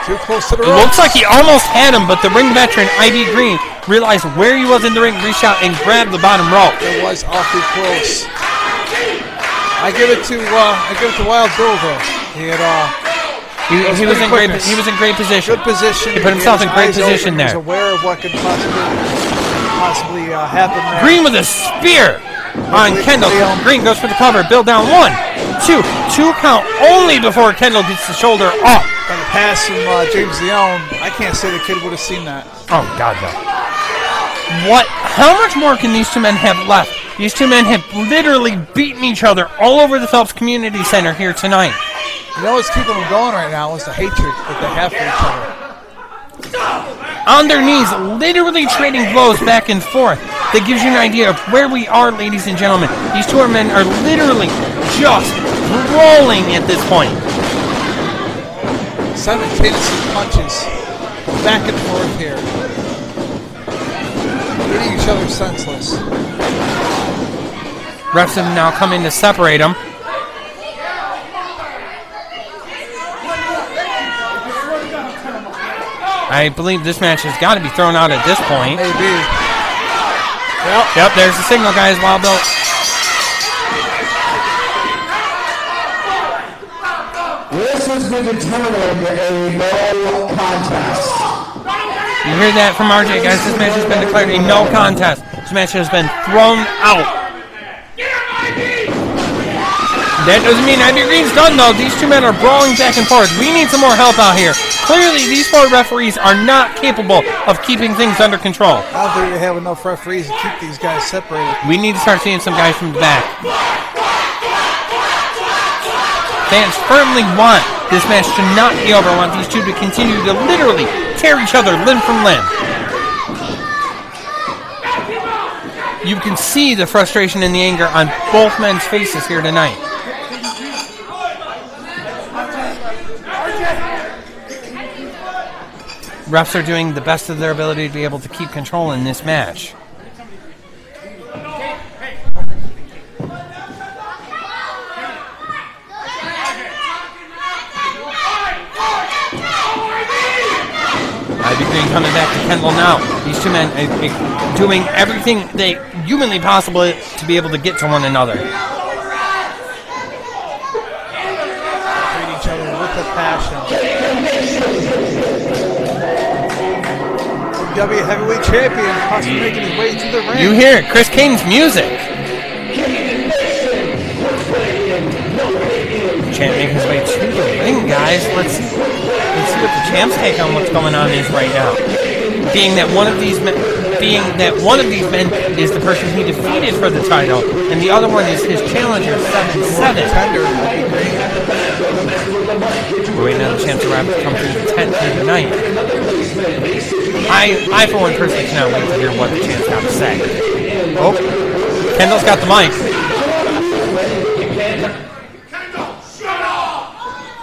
Too close to the ropes. It looks like he almost had him, but the ring veteran, Ivy Green, realized where he was in the ring, reached out and grabbed the bottom rope. It was awfully close. I give it to Wild Bill though. He was in great position. Good position. He put himself in great position there. He was aware of what could possibly happen there. Green with a spear on Kendall. Green goes for the cover. Bill down 1, 2 count only before Kendall gets the shoulder up. And a pass from James Leone. I can't say the kid would have seen that. Oh God, no. How much more can these two men have left? These two men have literally beaten each other all over the Phelps Community Center here tonight. You know what's keeping them going right now is the hatred that they have for each other. On their knees, literally trading blows back and forth. That gives you an idea of where we are, ladies and gentlemen. These two men are literally just rolling at this point. Simultaneous punches back and forth here. Hitting each other senseless. Refs have now come in to separate them. I believe this match has got to be thrown out at this point. Maybe. Yep, there's the signal, guys. Wild Bill. This has been determined a no contest. You hear that from RJ, guys? This match has been declared a no contest. This match has been thrown out. That doesn't mean Ivy Green's done, though. These two men are brawling back and forth. We need some more help out here. Clearly, these four referees are not capable of keeping things under control. I don't think they have enough referees to keep these guys separated. We need to start seeing some guys from the back. Fans firmly want this match to not be over. Want these two to continue to literally tear each other limb from limb. You can see the frustration and the anger on both men's faces here tonight. Refs are doing the best of their ability to be able to keep control in this match. Ivy Green coming back to Kendall now. These two men doing everything they humanly possible to be able to get to one another. Treat each other with a passion. WWE Heavyweight Champion possibly making his way to the ring. You hear it, Chris King's music. Champ making his way to the ring, guys. Let's see see what the champ's take on what's going on is right now. Being that one of these men is the person he defeated for the title, and the other one is his challenger, 7-7. We're waiting on the champ to come through the 10th through the 9th. I for one personally cannot wait to hear what the champ's got to say. Oh, Kendall's got the mic.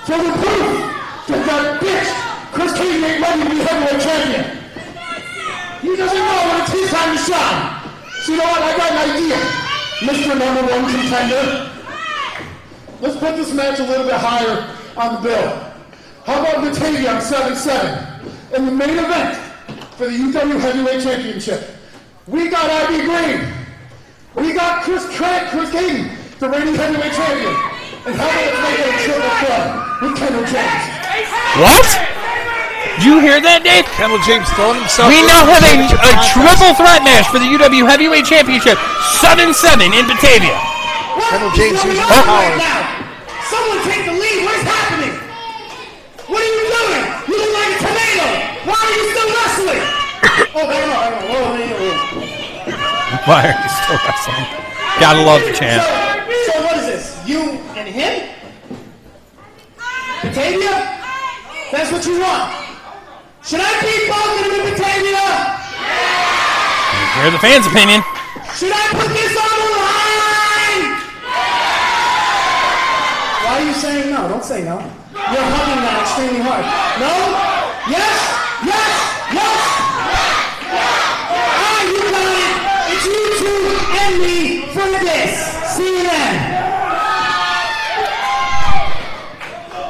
So the proof that that bitch, Chris King, ain't ready to be heavyweight champion. He doesn't know when it's his time to shine. So you know what? I got an idea, Mr. Number One Contender. Let's put this match a little bit higher on the bill. How about Batavia on 7-7 in the main event for the UW Heavyweight Championship? We got Ivy Green. We got Chris King, the reigning heavyweight champion. And how about let's make it a triple threat with Kendall James? What? Did you hear that, Dave? Kendall James throwing himself. We now have a triple threat match for the UW Heavyweight Championship, 7-7 in Batavia. Kendall James using the Right power. now. Someone take the lead. What is happening? What are you doing? You look like a tomato. Why are you still wrestling? Oh, I don't know. Why are you still wrestling? Gotta love the champ. So what is this? You and him? Batavia? That's what you want. Should I keep talking to Batavia? Hear the fans' opinion. Should I put this on the line? Why are you saying no? Don't say no. You're hugging that extremely hard. No? Yes? Yes? Yes? Ah, you got it. It's you two and me for this. See you then.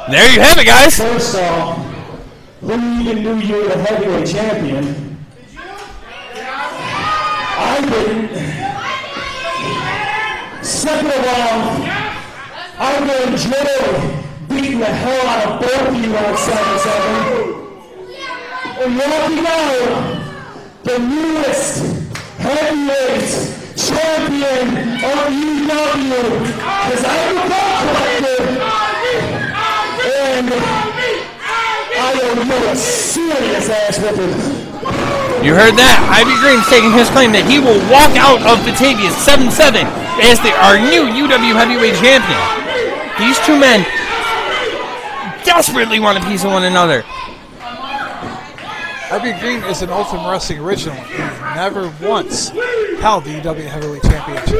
There you have it, guys. First off, who even knew you were the heavyweight champion? I didn't. Second of all, I'm going to enjoy beating the hell out of both of you on 7-7. And you have to know, the newest heavyweight champion of UW is I'm the ball collector. And I owe you a serious ass whipping. You heard that. Ivy Green's taking his claim that he will walk out of Batavia 7-7 as our new UW Heavyweight Champion. These two men desperately want a piece of one another. Ivy Green is an Ultimate Wrestling original. He never once held the UW Heavyweight Championship.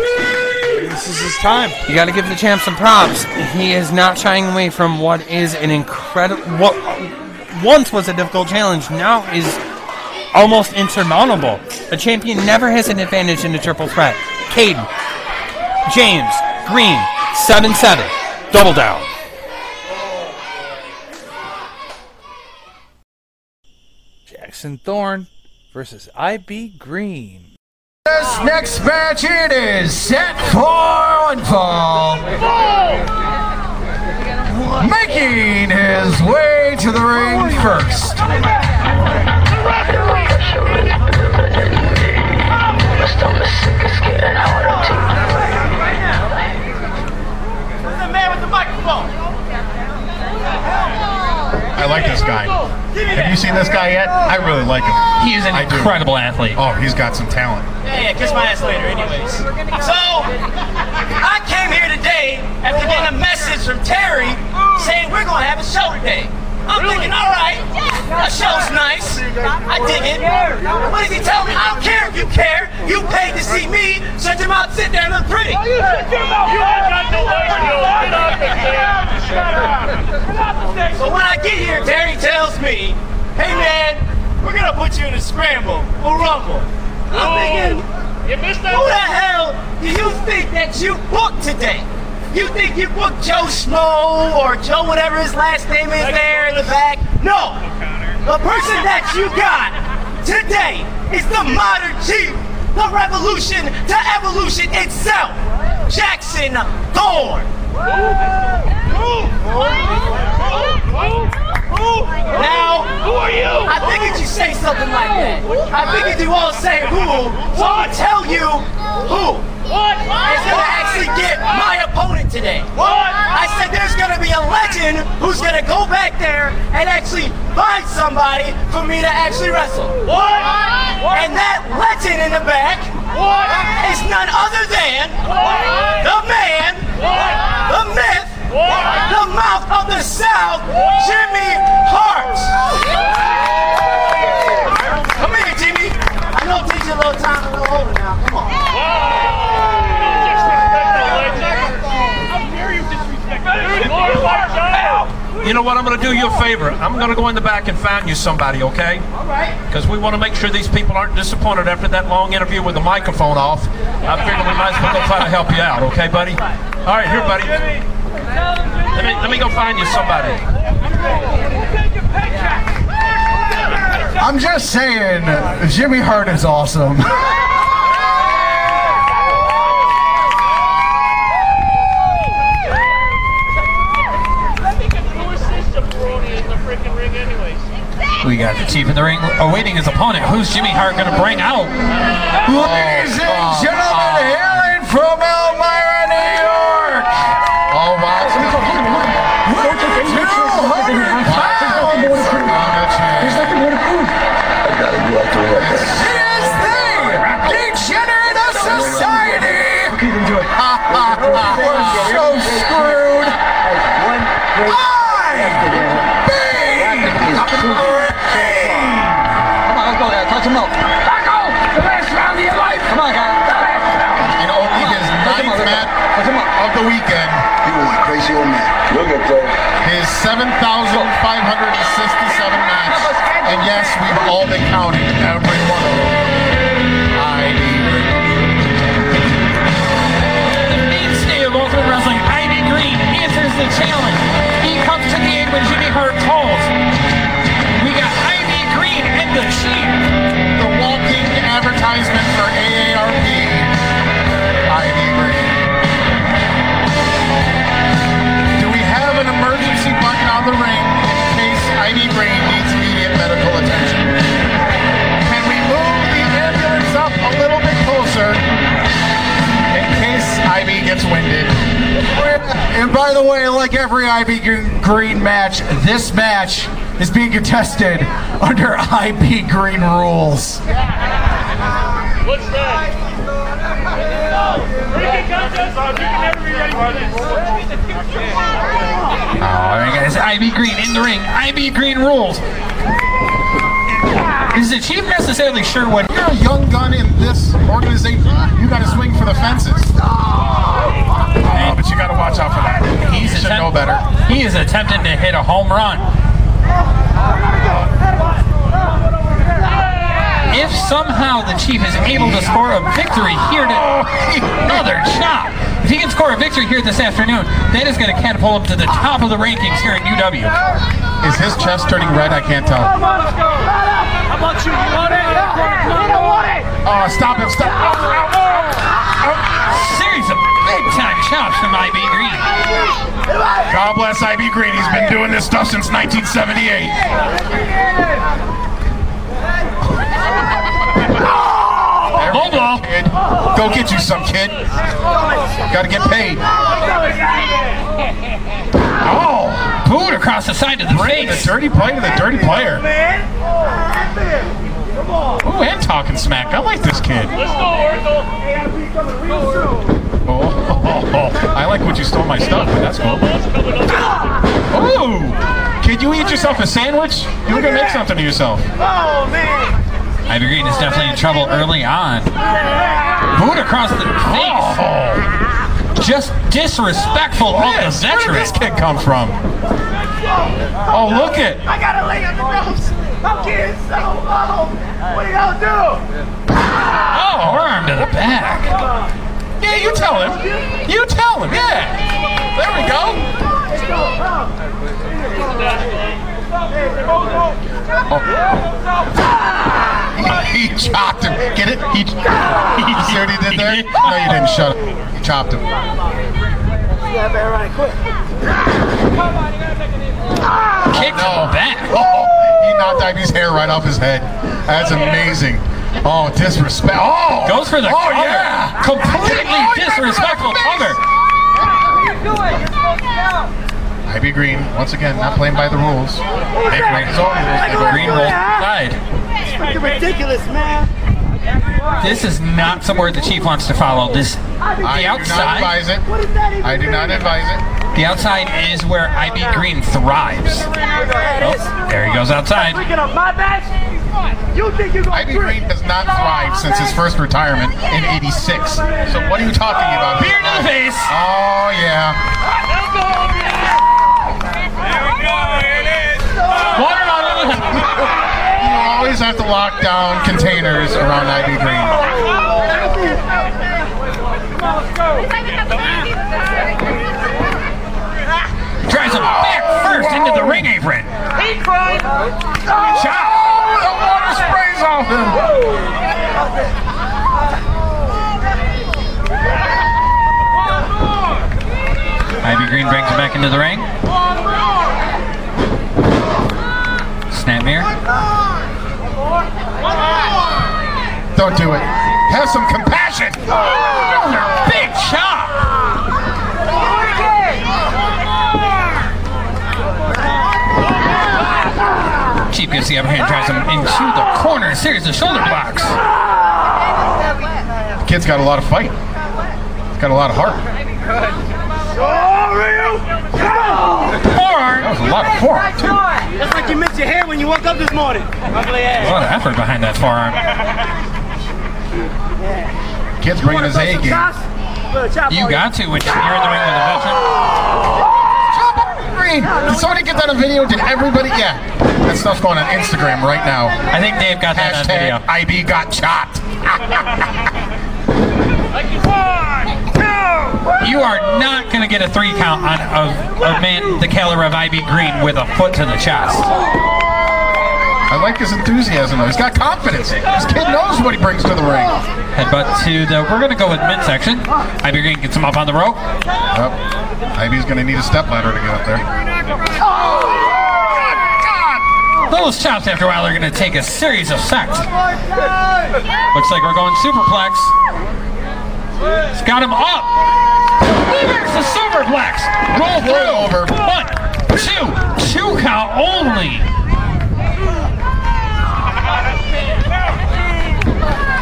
This is his time. You got to give the champ some props. He is not shying away from what is an incredible, what once was a difficult challenge, now is almost insurmountable. A champion never has an advantage in a triple threat. Caden, James, Green, 7-7, double down. Jackson Thorne versus IB Green. This next match, it is set for one fall. Making his way to the ring first. The man with the microphone. I like this guy. Have you seen this guy yet? I really like him. He is an incredible athlete. Oh, he's got some talent. Yeah, kiss my ass later anyways. So, I came here today after getting a message from Terry saying we're going to have a show today. I'm thinking, all right, that show's nice. I dig it. What does he tell me? I don't care if you care. You paid to see me. Shut your mouth, sit there and look pretty. You shut your mouth. You ain't got no way to do it. So when I get here, Terry tells me, hey man, we're going to put you in a scramble. We'll rumble. I'm thinking, who the hell do you think that you booked today? You think you booked Joe Schmo or Joe whatever his last name is there in the back? No. The person that you got today is the modern chief, the revolution to evolution itself, Jackson Thorne. Now, who are you? I figured you say something like that. I figured you all say who, so I'll tell you who. Is gonna actually get my opponent legend today. What? I said there's going to be a legend who's going to go back there and actually find somebody for me to actually wrestle. What? And that legend in the back is none other than the man, the myth, the mouth of the South, Jimmy Hart. Come here, Jimmy. I know it takes you a little time, a little older now. Come on. You know what? I'm going to do you a favor. I'm going to go in the back and find you somebody, okay? All right. Because we want to make sure these people aren't disappointed after that long interview with the microphone off. I figured we might as well go try to help you out, okay, buddy? All right, here, buddy. Let me go find you somebody. I'm just saying, Jimmy Hart is awesome. We got the Chief in the ring awaiting his opponent. Who's Jimmy Hart going to bring out? Ladies and gentlemen, hailing from Elmira, New York. Oh, wow. 200 pounds. He is the degenerate of society. We're so screwed. Touch him up. Back off! The last round of your life! Come on, guys. In only his ninth match of the weekend. You was a crazy old man. Look at that. His 7,567 match. And yes, we've all been counting every one of them. The mainstay of Ultimate Wrestling, Ivy Green, answers the challenge. He comes to the aid when Jimmy Hart calls. We got Ivy Green and the Chief. The walking advertisement for AARP. Ivy Green. Do we have an emergency button on the ring in case Ivy Green needs immediate medical attention? Can we move the ambulance up a little bit closer in case Ivy gets winded? And by the way, like every Ivy Green match, this match is being contested under Ivy Green rules. What's that? Alright guys, Ivy Green in the ring. Ivy Green rules. Is the Chief necessarily sure what... You're a young gun in this organization. You got to swing for the fences. But you got to watch out for that. You should know better. He is attempting to hit a home run. If somehow the Chief is able to score a victory here another chop. If he can score a victory here this afternoon, that is going to catapult him to the top of the rankings here at UW. Is his chest turning red? I can't tell. How about you? You want it? You don't want it. Oh, stop him! Stop! Series of big-time chops from Ivy Green. God bless Ivy Green. He's been doing this stuff since 1978. Low blow. Go get you some, kid. Gotta get paid. Oh, boot across the side of the face. The dirty play to the dirty player. Ooh, and talking smack. I like this kid. Let's go, Oracle. I like what you stole my stuff, but that's cool. Ooh! Kid, you eat yourself a sandwich? You were gonna make something of yourself. Oh, man. Ivy Green is definitely in trouble early on. Boot across the face. Oh. Just disrespectful of the veteran. Where did this kid come from? Oh, look it. I gotta lay on the ropes. I'm getting so low. What are you gonna do? Oh, arm to the back. Yeah, you tell him. You tell him, yeah. There we go. He chopped him. Get it? He see what he did there? No, you didn't. Shut up. He chopped him. Kick to the back. Oh, he knocked Ivy's hair right off his head. That's amazing. Oh, disrespect. Oh! Goes for the cover. Yeah! Completely disrespectful cover. Ivy Green, once again, not playing by the rules. They play his own rules. They go Green roll side. It's freaking ridiculous, man. This is not somewhere the Chief wants to follow. This the outside. I do not advise it. The outside is where IB Green thrives. Oh, there he goes outside. Ivy Green does not thrive since his first retirement in '86. So what are you talking about? Beer to the face. Oh yeah. There we go. Here it is. Watermelon. You always have to lock down containers around Ivy Green. Tries him back first into the ring apron. Shot. The water sprays off him. Ivy Green brings him back into the ring. Snapmare. Don't do it. Have some compassion. Big chop. Chief gets the upper hand, drives him into the corner, series of shoulder blocks. The kid's got a lot of fight. He's got a lot of heart. Forearm. That was a lot of forearm, too. That's like you missed your hair when you woke up this morning. Ugly ass. A lot of effort behind that forearm. Kid's bringing his A game. You got to when you're in the ring with a veteran. Green. Did somebody get that on video? Did everybody? Yeah. That stuff's going on Instagram right now. I think Dave got that on video. IB got chopped. You are not going to get a 3 count on a man the caliber of IB Green with a foot to the chest. I like his enthusiasm, though. He's got confidence. This kid knows what he brings to the ring. Headbutt to the, we're going to go with midsection. IB Green gets him up on the rope. Yep. IB's going to need a step ladder to get up there. Those chops after a while are going to take a series of sacks. Looks like we're going superplex. It's got him up. There's the superplex. Roll through. Over. 1, 2 count only.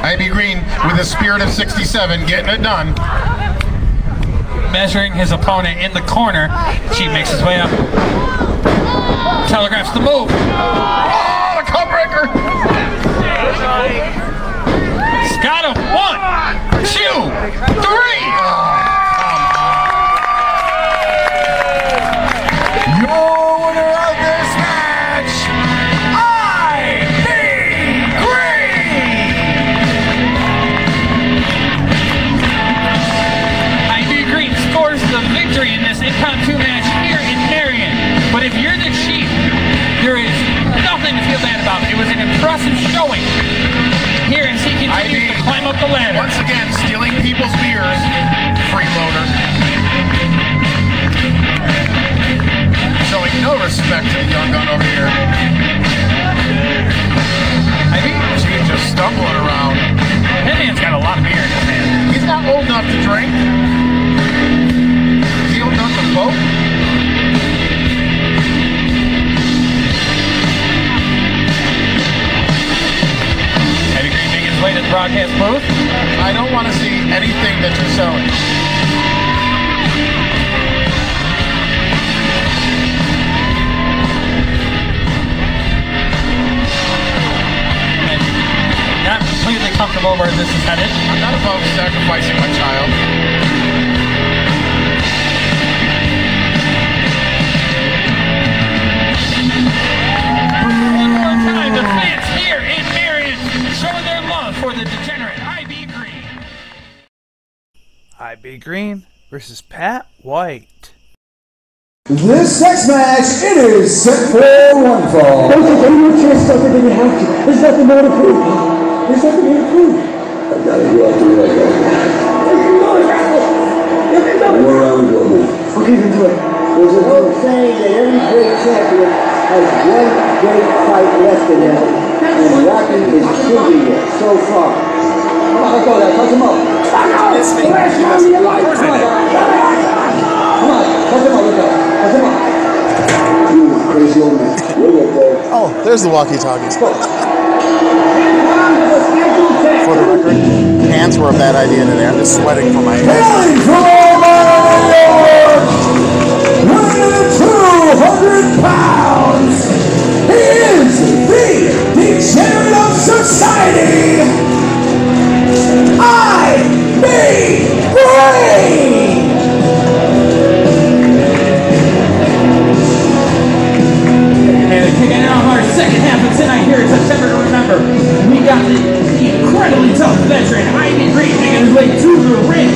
IB Green with the spirit of '67 getting it done. Measuring his opponent in the corner. Chief makes his way up. Telegraphs the move. Oh, the cut breaker. He's got him. 1, 2, 3. Your winner of this match, IB Green. IB Green scores the victory in this impromptu match here in Marion. But if you're the Chief, there is nothing to feel bad about. It was an impressive showing here as he continues to climb up the ladder. Once again, stealing people's beers. Freeloader. Showing no respect to the young gun over here. I think Chief just stumbling around. That man's got a lot of beer in his hand. He's not old enough to drink. Is he old enough to vote? IB Green making his way to the broadcast booth. I don't want to see anything that you're selling. Not completely comfortable where this is headed. I'm not above sacrificing my child. One more time, the fans here in Marion showing their love for the degenerate IB Green. IB Green versus Pat White. This next match, it is set for one fall. There's no chance of it in the house. There's nothing more to prove. There's nothing more to prove. I gotta go after you like that. More round go. Okay, then do it. There's an old saying that every great champion has one great fight left in him. And Rocky is proving it so far. Come on, let's go there. Touch him up. It's me. Last time of your life. Come on, touch him up. Let's go. Touch him up. crazy old man. Oh, there's the walkie-talkies. Cool. For the record, pants were a bad idea today. I'm just sweating from my head. Weighing 200 pounds, he is the degenerate of society. And kicking it off our second half of tonight here in September to remember, we got the incredibly tough veteran Ivy Green making his way to the ring.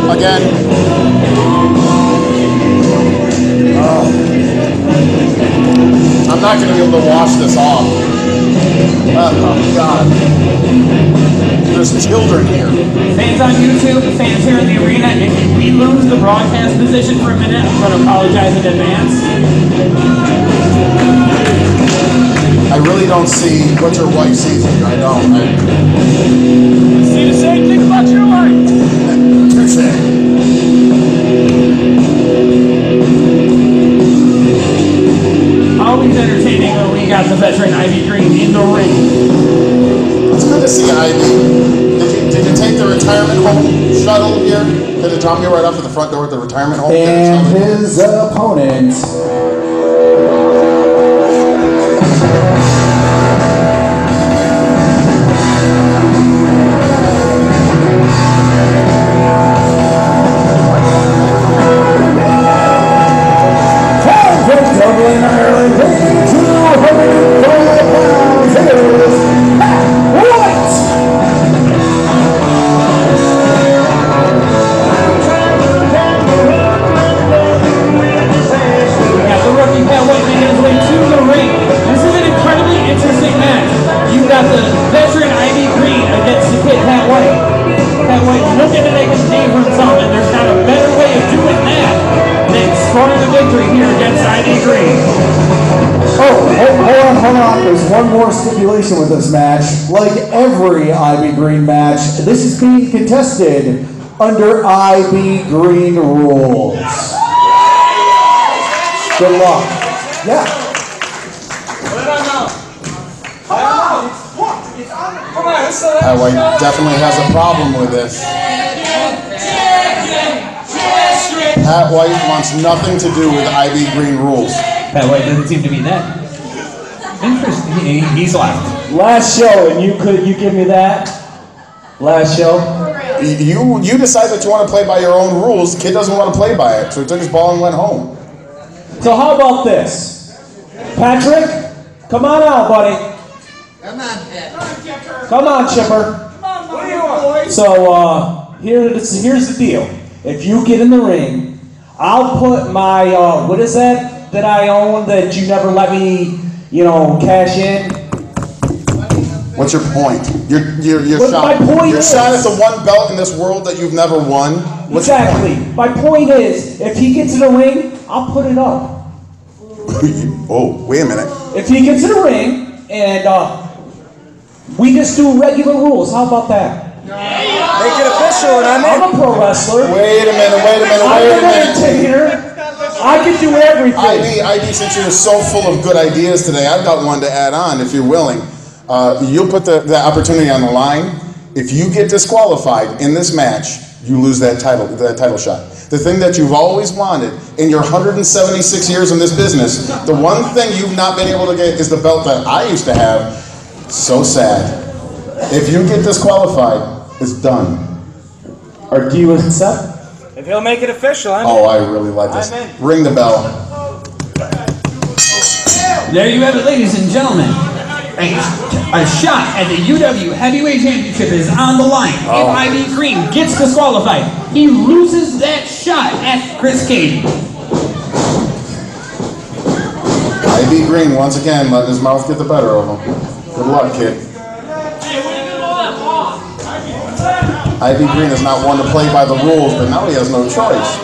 Again. I'm not going to be able to wash this off. Oh, God. There's children here. Fans on YouTube, fans here in the arena, if we lose the broadcast position for a minute, I'm going to apologize in advance. I really don't see what your wife sees in you. I don't. See the same thing about your wife. Touche. Always entertaining when we got the veteran Ivy Green in the ring. It's good to see Ivy. Did you take the retirement home shuttle here? Did it drop you right off at the front door at the retirement home? And his opponent. Dublin, Ireland, weighing 205 pounds, here is Pat White. We got the rookie Pat White making his way to the ring. This is an incredibly interesting match. You got the veteran Ivy Green against the kid Pat White. Pat White looking to make a name for himself, and there's not a better way of doing that than scoring the victory here against Ivy Green. Oh, hold on. There's one more stipulation with this match. Like every Ivy Green match, this is being contested under Ivy Green rules. Good luck. Yeah. Pat White definitely has a problem with this. Pat White wants nothing to do with Ivy Green rules. Pat White doesn't seem to be that interesting. He's left. Last show, and you give me that? Last show? You decide that you want to play by your own rules. The kid doesn't want to play by it, so he took his ball and went home. So how about this? Patrick, come on out, buddy. Come on, Pat. Come on, Chipper. What do you want? So here's the deal. If you get in the ring, I'll put my what is that I own that you never let me, cash in? What's your point? You're What shot. my point You're is- shot at the one belt in this world that you've never won. What's your Exactly. My point is, if he gets in the ring, I'll put it up. Oh, wait a minute. If he gets in the ring and we just do regular rules, how about that? Make it official, and I'm I'm a pro wrestler. Wait a minute. I'm an entertainer. I can do everything. ID, since you're so full of good ideas today, I've got one to add on if you're willing. You'll put the opportunity on the line. If you get disqualified in this match, you lose that title shot. The thing that you've always wanted in your 176 years in this business, the one thing you've not been able to get is the belt that I used to have. So sad. If you get disqualified, it's done. Or do you accept? If he'll make it official, I'm Oh, in. I really like this. I'm in. Ring the bell. There you have it, ladies and gentlemen. A shot at the UW Heavyweight Championship is on the line. If Ivy Green gets disqualified, he loses that shot at Chris Cady. Ivy Green, once again, letting his mouth get the better of him. Good luck, kid. Ivy Green is not one to play by the rules, but now he has no choice.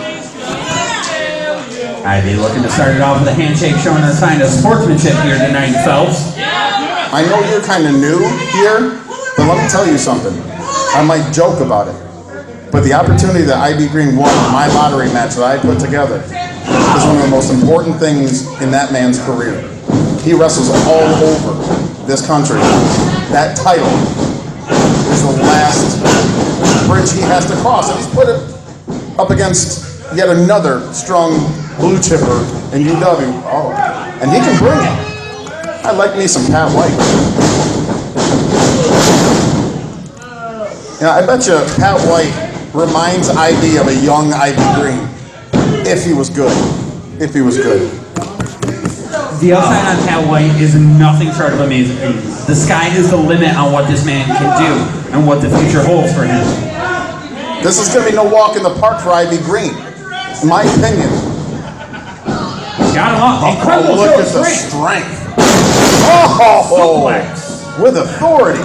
Ivy looking to start it off with a handshake showing a sign of sportsmanship here tonight, Phelps. I know you're kind of new here, but let me tell you something. I might joke about it, but the opportunity that IB Green won in my lottery match that I put together is one of the most important things in that man's career. He wrestles all over this country. That title is the last bridge he has to cross, and he's put it up against yet another strong blue chipper in UW. Oh, and he can bring it. I like me some Pat White. You know, I bet you Pat White reminds IB of a young IB Green, if he was good. If he was good. The upside on Pat White is nothing short of amazing. The sky is the limit on what this man can do and what the future holds for him. This is going to be no walk in the park for IB Green, in my opinion. Got him up. Incredible look at the strength. Oh, with authority.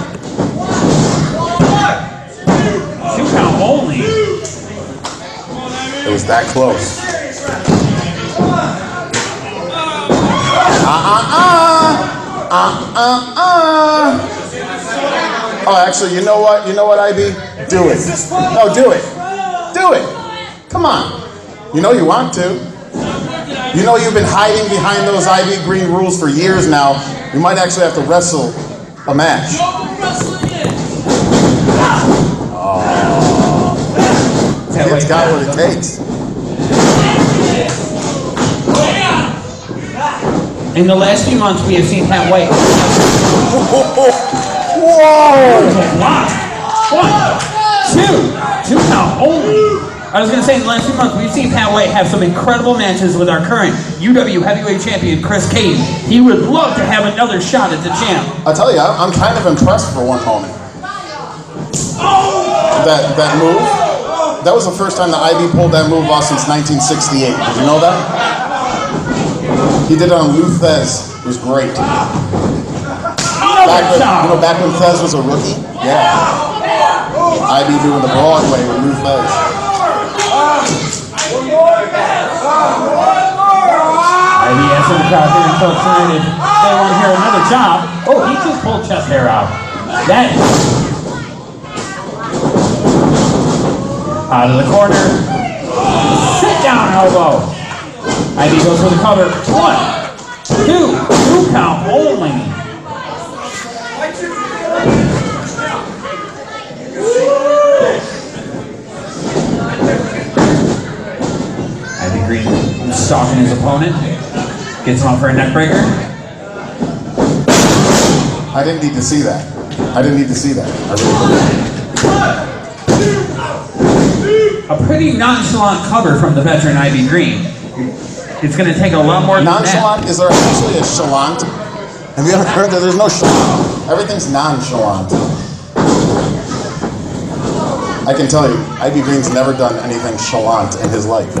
2 count only. It was that close. Oh, actually, you know what? You know what, IB? Do it. No, do it. Do it. Come on. You know you want to. You know you've been hiding behind those IB Green rules for years now. You might actually have to wrestle a match. It's got what it takes. In the last few months, we have seen Pat White. Whoa! 1, 2 count only. I was going to say, in the last few months, we've seen Pat White have some incredible matches with our current UW heavyweight champion, Chris Cade. He would love to have another shot at the champ. I'll tell you, I'm kind of impressed for one moment. That move, that was the first time that IB pulled that move off since 1968. Did you know that? He did it on Lou Thez. It was great. Back when Thez was a rookie? Yeah. IB doing the Broadway with Lou Thez. IB asking the crowd here in Phillips United if they want to hear another job. Oh, he just pulled chest hair out. That out of the corner. Sit down elbow. IB goes for the cover. 1, 2 count only. IB Green stalking his opponent. Gets him up for a neck breaker. I didn't need to see that. I didn't need to see that. I really didn't. A pretty nonchalant cover from the veteran IB Green. It's going to take a lot more than nonchalant? That. Is there actually a chalant? Have you ever heard that there's no chalant? Everything's nonchalant. I can tell you, IB Green's never done anything chalant in his life.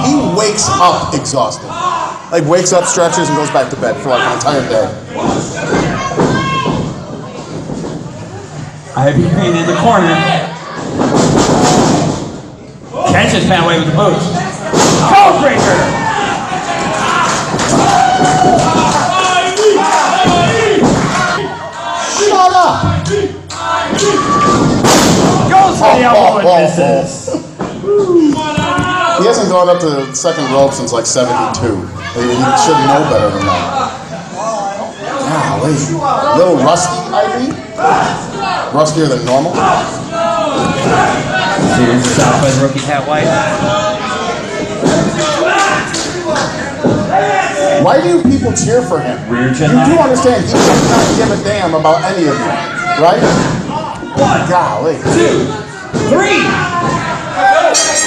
He wakes up exhausted. Like wakes up, stretches, and goes back to bed for like an entire day. IB Green in the corner. Catches Pat White with the boots. Code breaker! Shut up! Goes for the elbow and misses. He hasn't gone up to the second rope since like 72. He should know better than that. Golly. Little rusty, IB? Rustier than normal? Here's the shot by the rookie Pat White. Why do people cheer for him? You do understand he does not give a damn about any of you, right? 1, golly. 2, 3.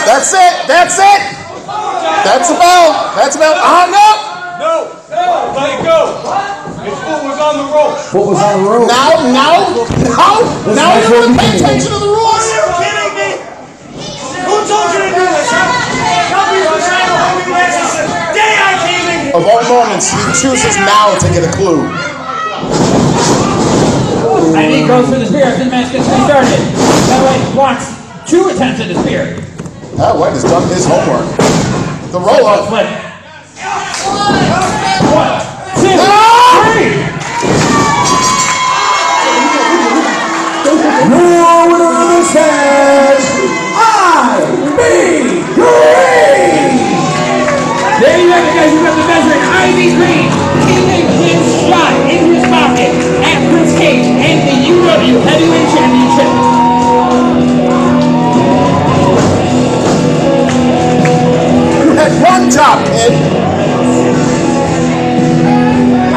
That's it. That's it. That's about. No, let it go. His foot was on the rope. Foot was on the rope. Now you're going to pay attention to the rules. Are you kidding me? Who told you to do this? Day I came in here. Of all moments, he chooses now to get a clue. And he goes for the spear after the match gets restarted. Pat White blocks 2 attempts at the spear. Pat White has done his homework. The roll up. 1, 2, 3.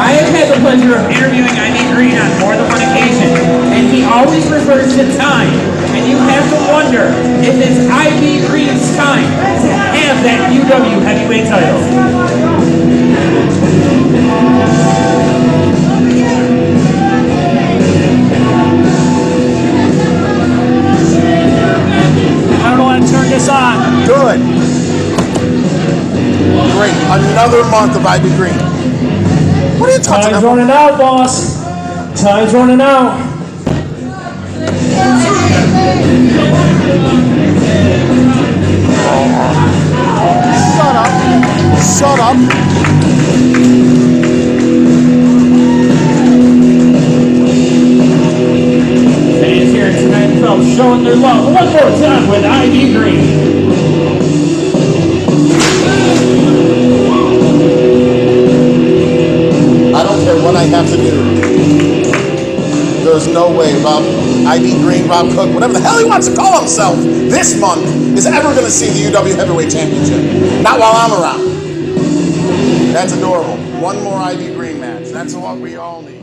I have had the pleasure of interviewing Ivy Green on more than one occasion, and he always refers to time. And you have to wonder if it's Ivy Green's time to have that UW heavyweight title. I don't know how to turn this on. Good. Great. Another month of Ivy Green. What are you talking Time's about? running out, boss. Time's running out. Shut up. Shut up. Fans here tonight felt showing their love one more time with Ivy Green. I don't care what I have to do. There's no way Rob, Ivy Green, Rob Cook, whatever the hell he wants to call himself, this month is ever going to see the UW Heavyweight Championship. Not while I'm around. That's adorable. One more Ivy Green match. That's what we all need.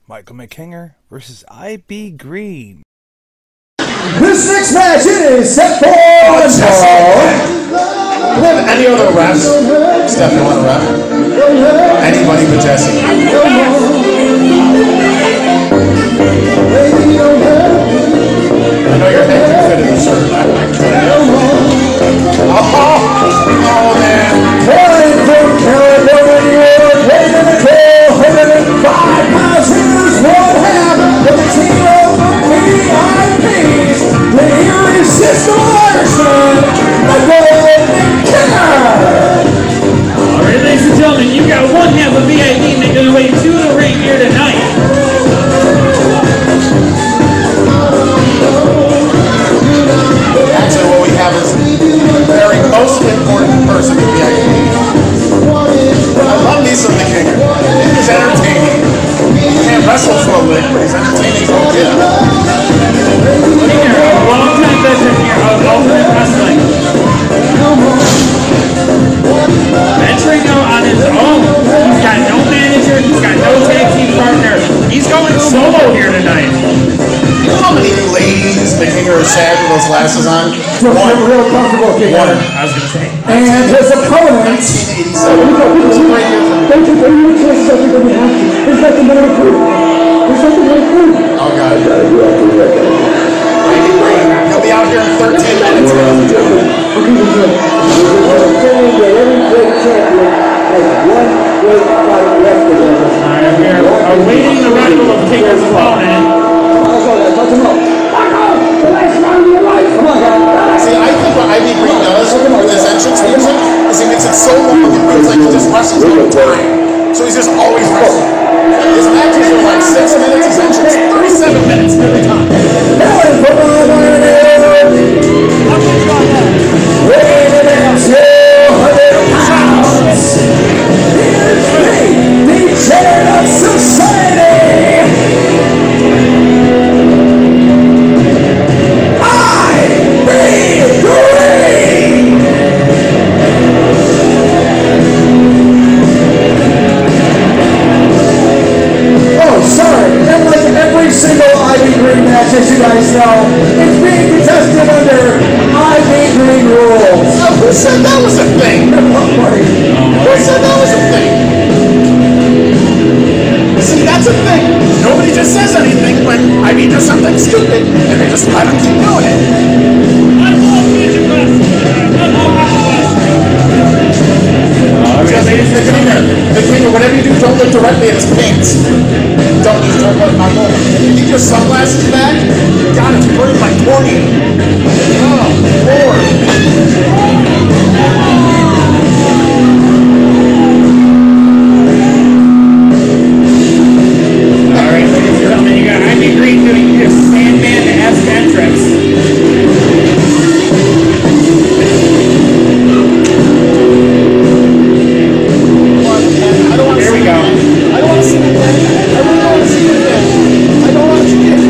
Michael McKinger versus I.B. Green. This next match is set for one fall. Do we have any other refs? Steph, you want a ref? Anybody but Jesse. I know your head can fit in the shirt. Oh man. Calling from California, New York, weighing in the 105 pounds, here's one half of the team of the VIPs, the irresistible Irishman, Michael McKinger. Alright, ladies and gentlemen, you got one half of VIP making their way to the ring here tonight. Actually, what we have is the very most important person in VIP. I love me some McKinger. He's entertaining. He can't wrestle for a lick, but he's entertaining. Yeah. McKinger, a long-time veteran here of Ultimate Wrestling. Venturing out on his own. He's got no manager, he's got no tag team partner. He's going solo here tonight. You know how many ladies McKinger has had with those glasses on? One. Real comfortable kick. One. I was going to say. And his opponent. 1987. Thank you for your choices. I think that we have to. There's nothing more to prove. There's nothing more to prove. Oh God. He'll be out here in 13 minutes. Alright, we are awaiting the arrival of Kinger's opponent. See, I think what Ivy Green does with his entrance music is he makes it so long it feels like he just wrestles all the time. So he's just always wrestling. His matches are like 6 minutes, his entrance 37 minutes every time. As you guys know, it's being contested under Ivy Green rules. Who said that was a thing? Who said that was a thing? See, that's a thing. Nobody just says anything when Ivy does something stupid, and they just let him keep doing it. I love Midget Wrestling. The king, whatever you do, don't look directly at his pants. Don't just look at my goal. Keep your sunglasses back. God, it's burning like corny. Oh, Lord. Alright, ladies and gentlemen, you got Ivy Green doing his Sandman-esque entrance. Here we go. I don't want to see it again. I really don't want to see it again. I don't want to see it again.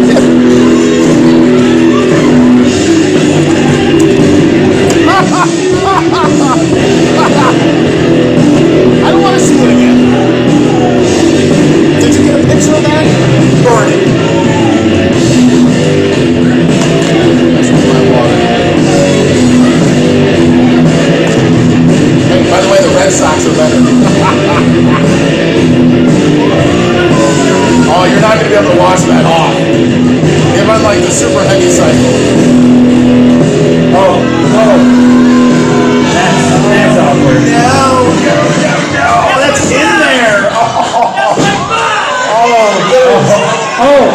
box are better. Oh, you're not going to be able to wash that off. They run like the super heavy cycle. Oh. That's awkward. No. That's in there.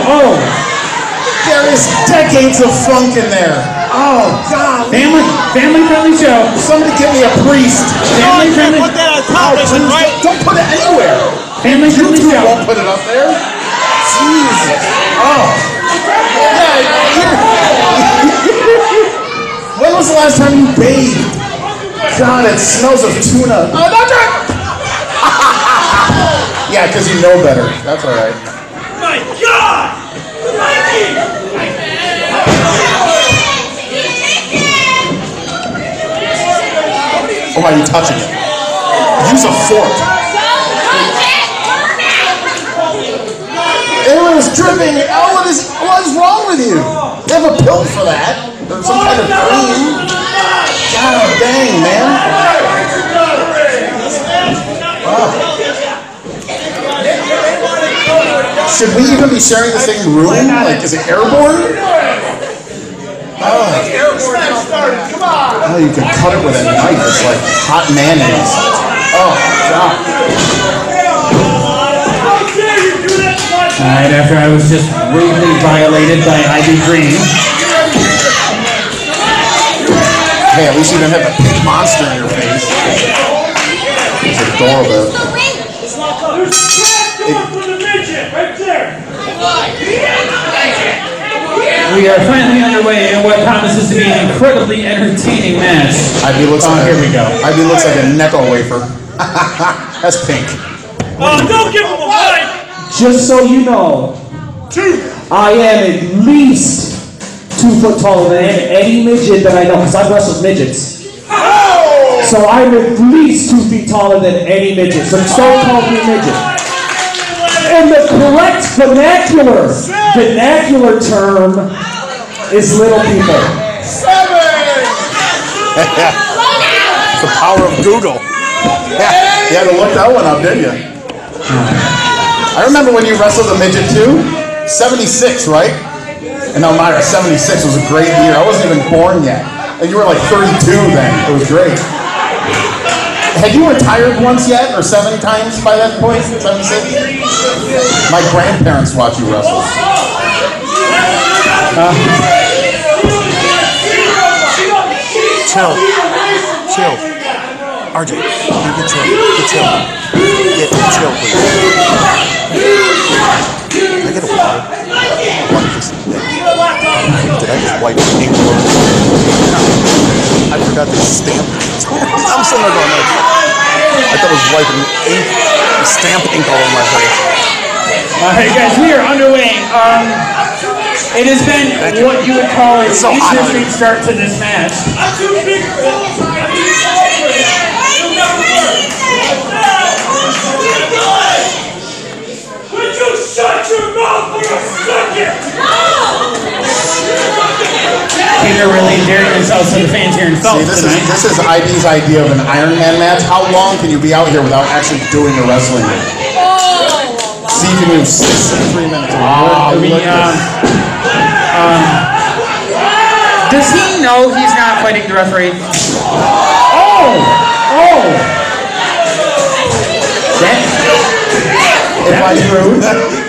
Oh. There is decades of funk in there. Oh, God. Family friendly show. Somebody give me a priest. Family friendly. Put that on top of it, right? Don't put it anywhere. Family friendly You show. won't put it up there. Jesus. Oh. When was the last time you bathed? God, it smells of tuna. Oh, don't do it. Yeah, because you know better. That's all right. My God! Mikey! Oh, why are you touching it? Use a fork. It was dripping. Oh, what is wrong with you? They have a pill for that. Or some kind of cream. God dang, man. Wow. Should we even be sharing the same room? Like, is it airborne? Oh, you can cut it with a knife. It's like hot mayonnaise. Oh, God. Alright, after I was just rudely violated by Ivy Green. Hey, at least you didn't have a pink monster in your face. It's adorable. We are finally underway in what promises to be an incredibly entertaining match. Ivy looks like here we go. Ivy looks like a Necco wafer. That's pink. Oh, don't give him a mic! Just so you know, I am at least 2 foot taller than any midget that I know, because I've wrestled midgets. So I'm at least 2 feet taller than any midget. So don't call me a midget. And the correct vernacular term is little people. The power of Google. Yeah, you had to look that one up, didn't you? I remember when you wrestled a midget too. 76, right? And Elmira, 76 was a great year. I wasn't even born yet. And you were like 32 then. It was great. Had you retired once yet, or 7 times by that point? 76? My grandparents watch you wrestle. Chill. RJ, you get chill. Get chill, please. Can I get a water? Did I just wipe the ink all over? I forgot to stamp. I'm sitting there going, I thought it was wiping ink, stamp ink all over my face. Alright guys, we are underway. It has been what you would call an interesting start to this match. Would you shut your mouth for a second? They're really endearing themselves to the fans here in Phelps tonight. This is IB's idea of an Iron Man match. How long can you be out here without actually doing the wrestling? See if you can move 3 minutes. Does he know he's not fighting the referee?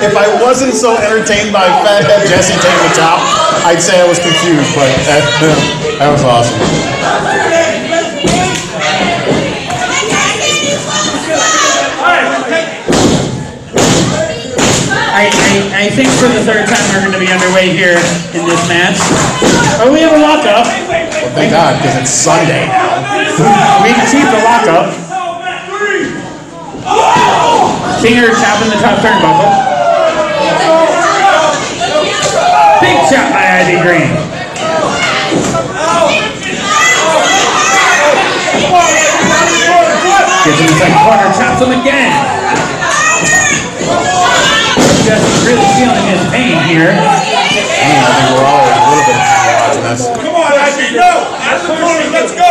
If I wasn't so entertained by Fathead Jesse taking the top, I'd say I was confused, but that was awesome. I think for the 3rd time we're going to be underway here in this match. Oh, we have a lockup. Well, thank God, because it's Sunday now. We achieved the lockup. Finger chopping the top turnbuckle. Big shot by Ivy Green. Gets him inside the corner, chops him again. Jesse's really feeling his pain here. I think we're all a little bit of pain watching this. Come on, Ivy, go! That's the corner, let's go!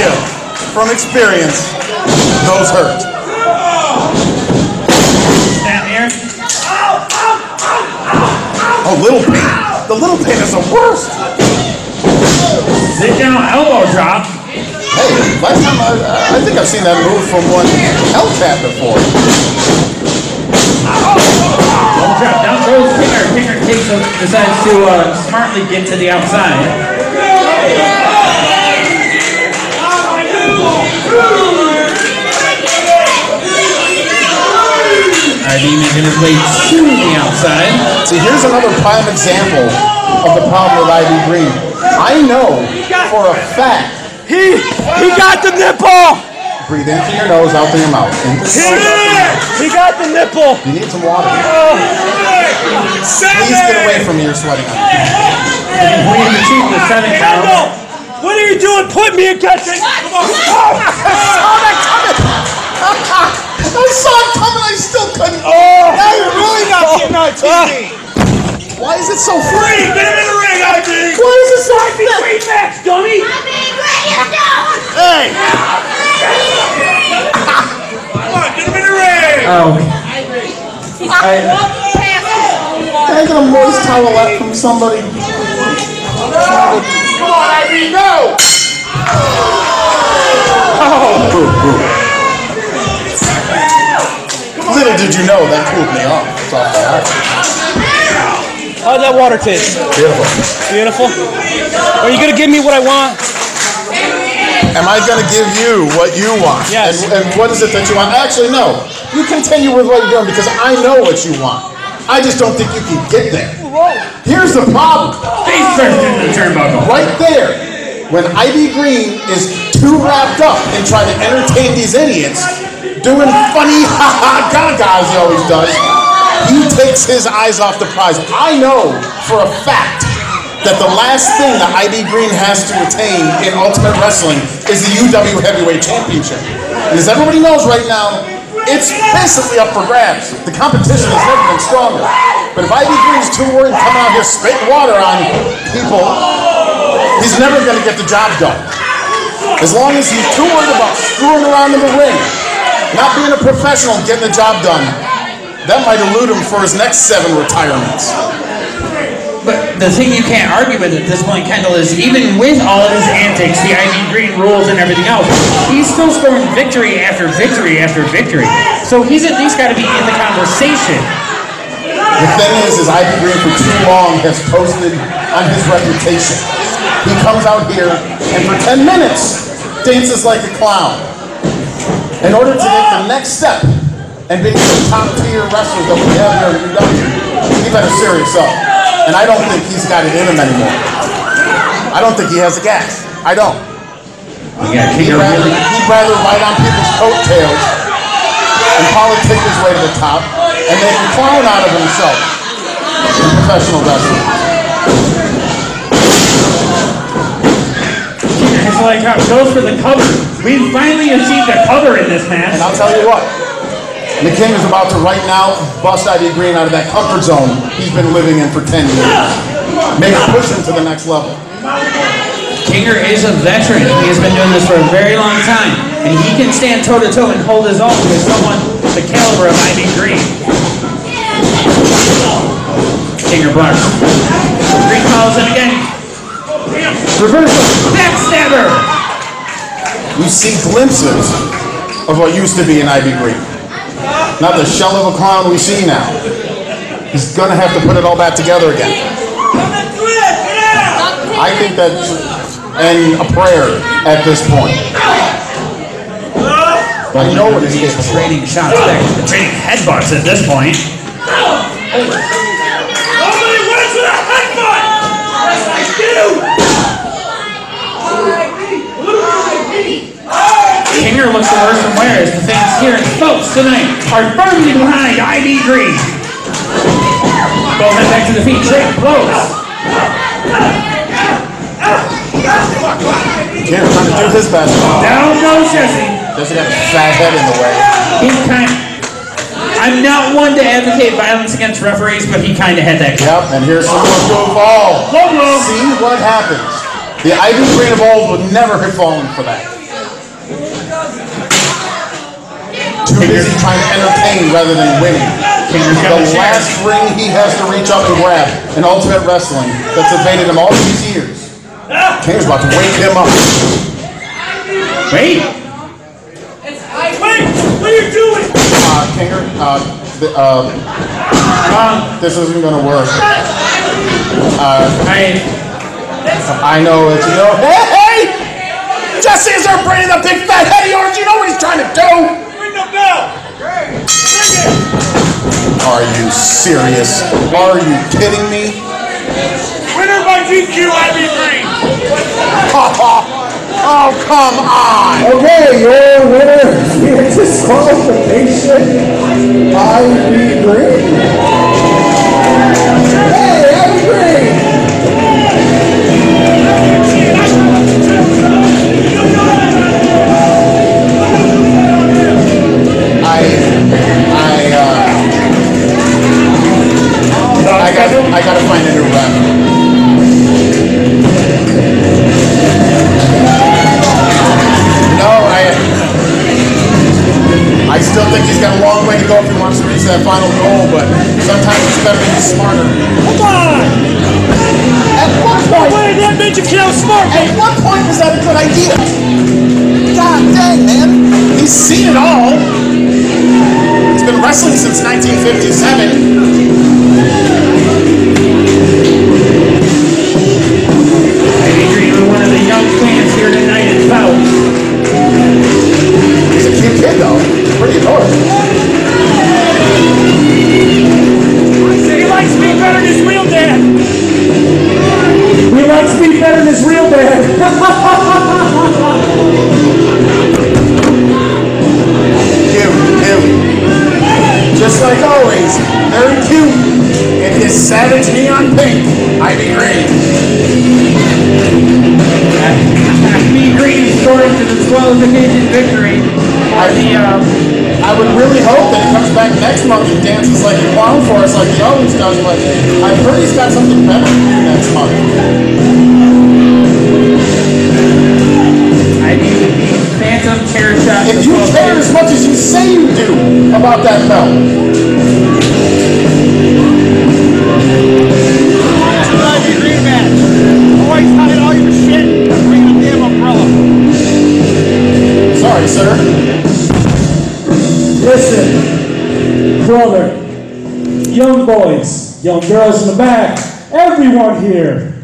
you, from experience, those hurt. Stand here. Oh, Little Pain. The Little Pain is the worst. Sit down, elbow drop. Hey, last time I think I've seen that move from one Hellcat before. Elbow drop. Down goes Kinger. Kinger decides to smartly get to the outside. IB making his way to the outside. See, here's another prime example of the problem with IB Green. I know for a fact He got the nipple. breathe in through your nose, out through your mouth. He got the nipple. You need some water. Please get away from me, you're sweating on me. We achieve the 7 count. What are you doing? Put me against it. Come on. I saw it coming, I still couldn't. Now you're really not getting on TV. Why is it so free? Get him in the ring, IB. Why is it so IB Green match, dummy. Hey. Come on, get him in the ring. Oh. Can I get a moist towelette from somebody? Come on, IB, go! Little did you know that cooled me off. It's off my heart. How's that water taste? Beautiful. Beautiful. Are you gonna give me what I want? Am I going to give you what you want? Yes. And what is it that you want? Actually, no. You continue with what you're doing because I know what you want. I just don't think you can get there. Here's the problem. Face first into the turnbuckle. Right there, when IB Green is too wrapped up in trying to entertain these idiots, doing funny ha-ha gaga as he always does, he takes his eyes off the prize. I know for a fact that the last thing that IB Green has to retain in Ultimate Wrestling is the UW Heavyweight Championship. And as everybody knows right now, it's basically up for grabs. The competition has never been stronger. But if IB Green's too worried coming out here spitting water on people, he's never going to get the job done. As long as he's too worried about screwing around in the ring, not being a professional and getting the job done, that might elude him for his next 7 retirements. But the thing you can't argue with at this point, Kendall, is even with all of his antics, the IB Green rules and everything else, he's still scoring victory after victory after victory. So he's at least got to be in the conversation. The thing is IB Green for too long has toasted on his reputation. He comes out here and for 10 minutes dances like a clown. In order to take the next step and be the top tier wrestlers that we have here in UW, he better serious up. And I don't think he's got it in him anymore. I don't think he has the gas. I don't. He'd rather ride on people's coattails and politic his way to the top and make a clown out of himself in professional wrestling. His leg drop goes for the cover. We finally achieved a cover in this match. And I'll tell you what, McKing is about to right now bust IB Green out of that comfort zone he's been living in for 10 years. Make him push him to the next level. Kinger is a veteran. He has been doing this for a very long time. And he can stand toe-to-toe and hold his own with someone the caliber of IB Green. Kinger blocks. Green follows him again. Reversal. Backstabber. You see glimpses of what used to be an IB Green. Not the shell of a clown we see now. He's gonna have to put it all back together again. I think that's a prayer at this point. I know what he's trading shots there. Trading headbutts at this point. Somebody went for that headbutt! Kinger looks the worse from wear as the fans here and folks tonight are firmly behind IB Green. Both head back to the feet, trade blows. Kinger trying to do his best. Down goes Jesse. Jesse got a fat head in the way. I'm not one to advocate violence against referees, but he kind of had that. Yep, and here's someone to evolve. See what happens. The IB Green of old would never have fallen for that. Too busy trying to entertain rather than winning. The last ring he has to reach up and grab in Ultimate Wrestling that's evaded him all these years. Kanger's about to wake him up. Wait! Wait! What are you doing? Kanger, this isn't gonna work. I know it's Hey! Just as they're bringing the big fat head of yours, you know what he's trying to do! Ring the bell! Bring it! Are you serious? Are you kidding me? Winner by DQ, Ivy Green! Oh, come on! Okay, your winner via disqualification, Ivy Green. Hey, Ivy Green! I gotta find a new rep. No, I still think he's got a long way to go if he wants to reach that final goal, but sometimes it's better to be smarter. Come on! At what point? Wait, that made you feel smart! At what point was that a good idea? God dang, man. He's seen it all. He's been wrestling since 1957. One of the young fans here tonight in South. He's a cute kid, though. Pretty adorable. He likes me better than his real dad. He likes me better than his real dad. Cute. Just like always, very cute. In his savage neon pink, Ivy Green. Ivy Green scoring to the disqualification victory. I would really hope that he comes back next month and dances like a clown for us like he always does, but I've heard he's got something better to do next month. I need the phantom chair shot. If you care as much as you say you do about that belt. Ivy Green match. Always hide all your shit and bring a damn umbrella. Sorry, sir. Listen, brother, young boys, young girls in the back, everyone here,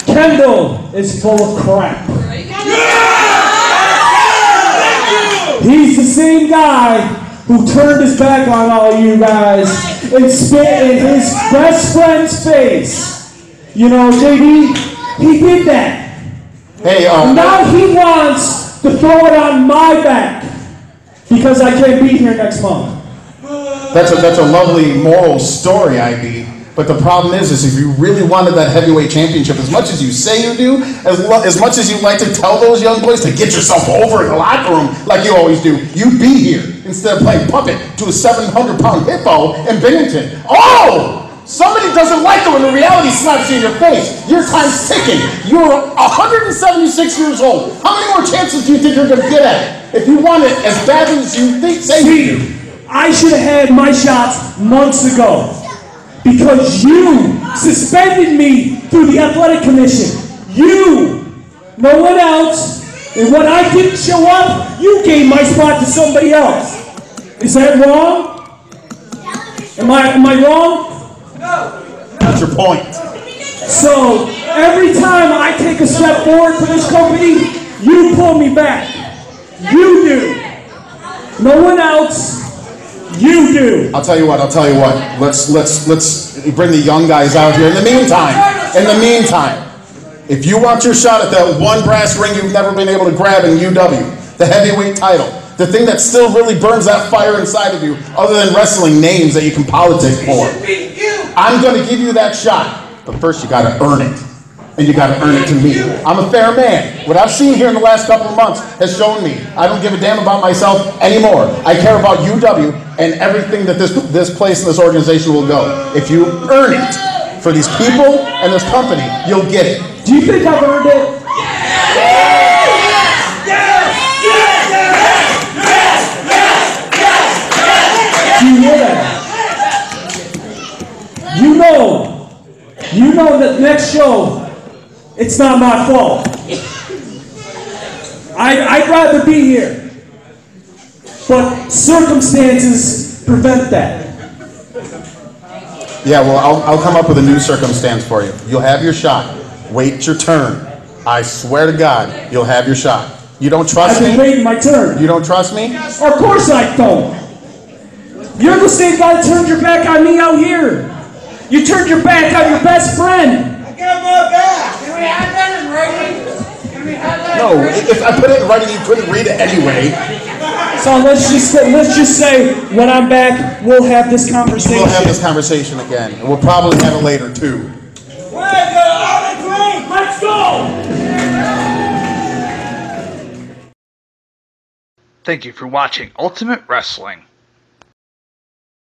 Kendall is full of crap. He's the same guy who turned his back on all you guys and spit in his best friend's face. You know, JD, he did that. Hey, now he wants to throw it on my back because I can't be here next month. That's a lovely moral story, IB. But the problem is if you really wanted that heavyweight championship, as much as you say you do, as much as you like to tell those young boys to get yourself over in the locker room like you always do, you'd be here instead of playing puppet to a 700-pound hippo in Bennington. Oh! Somebody doesn't like it when the reality slaps you in your face. Your time's ticking. You're 176 years old. How many more chances do you think you're going to get at it? If you want it as badly as you think, say you do. I should have had my shots months ago because you suspended me through the athletic commission. You, no one else. And when I didn't show up, you gave my spot to somebody else. Is that wrong? Am I wrong? That's your point. So every time I take a step forward for this company, you pull me back. You do. No one else. You do. I'll tell you what. Let's bring the young guys out here. In the meantime, if you want your shot at that one brass ring you've never been able to grab in UW, the heavyweight title, the thing that still really burns that fire inside of you, other than wrestling names that you can politic for, I'm going to give you that shot. But first, you got to earn it. And you got to earn it to me. I'm a fair man. What I've seen here in the last couple of months has shown me I don't give a damn about myself anymore. I care about UW and everything that this place and this organization will go. If you earn it for these people and this company, you'll get it. Do you think I've earned it? not my fault. I'd rather be here. But circumstances prevent that. Yeah, well, I'll come up with a new circumstance for you. You'll have your shot. Wait your turn. I swear to God, you'll have your shot. You don't trust me? I've been waiting my turn. You don't trust me? Of course I don't. You're the same guy that turned your back on me out here. You turned your back on your best friend. I got my back. Can we have that in writing? Can we have that No, in writing? if I put it in writing, you couldn't read it anyway. So let's just say when I'm back, we'll have this conversation. We'll have this conversation again, and we'll probably have it later too. Let's go! Thank you for watching Ultimate Wrestling.